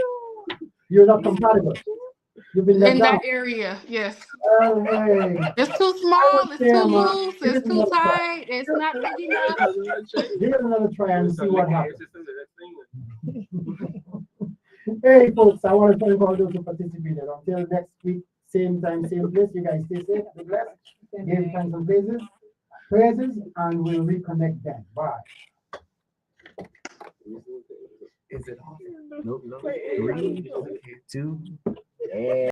You're not compatible. You've been let In down. that area, yes. Hey. It's too small, it's too man, loose, give it it's too another try. tight, it's not big enough. Give it another try and see what happens. Hey, folks, I want to thank all those who participated. Until next week, same time, same place. You guys stay safe, be blessed, give thanks and praises, and we'll reconnect then. Bye. Is it off? Nope. 3, 2. Yeah.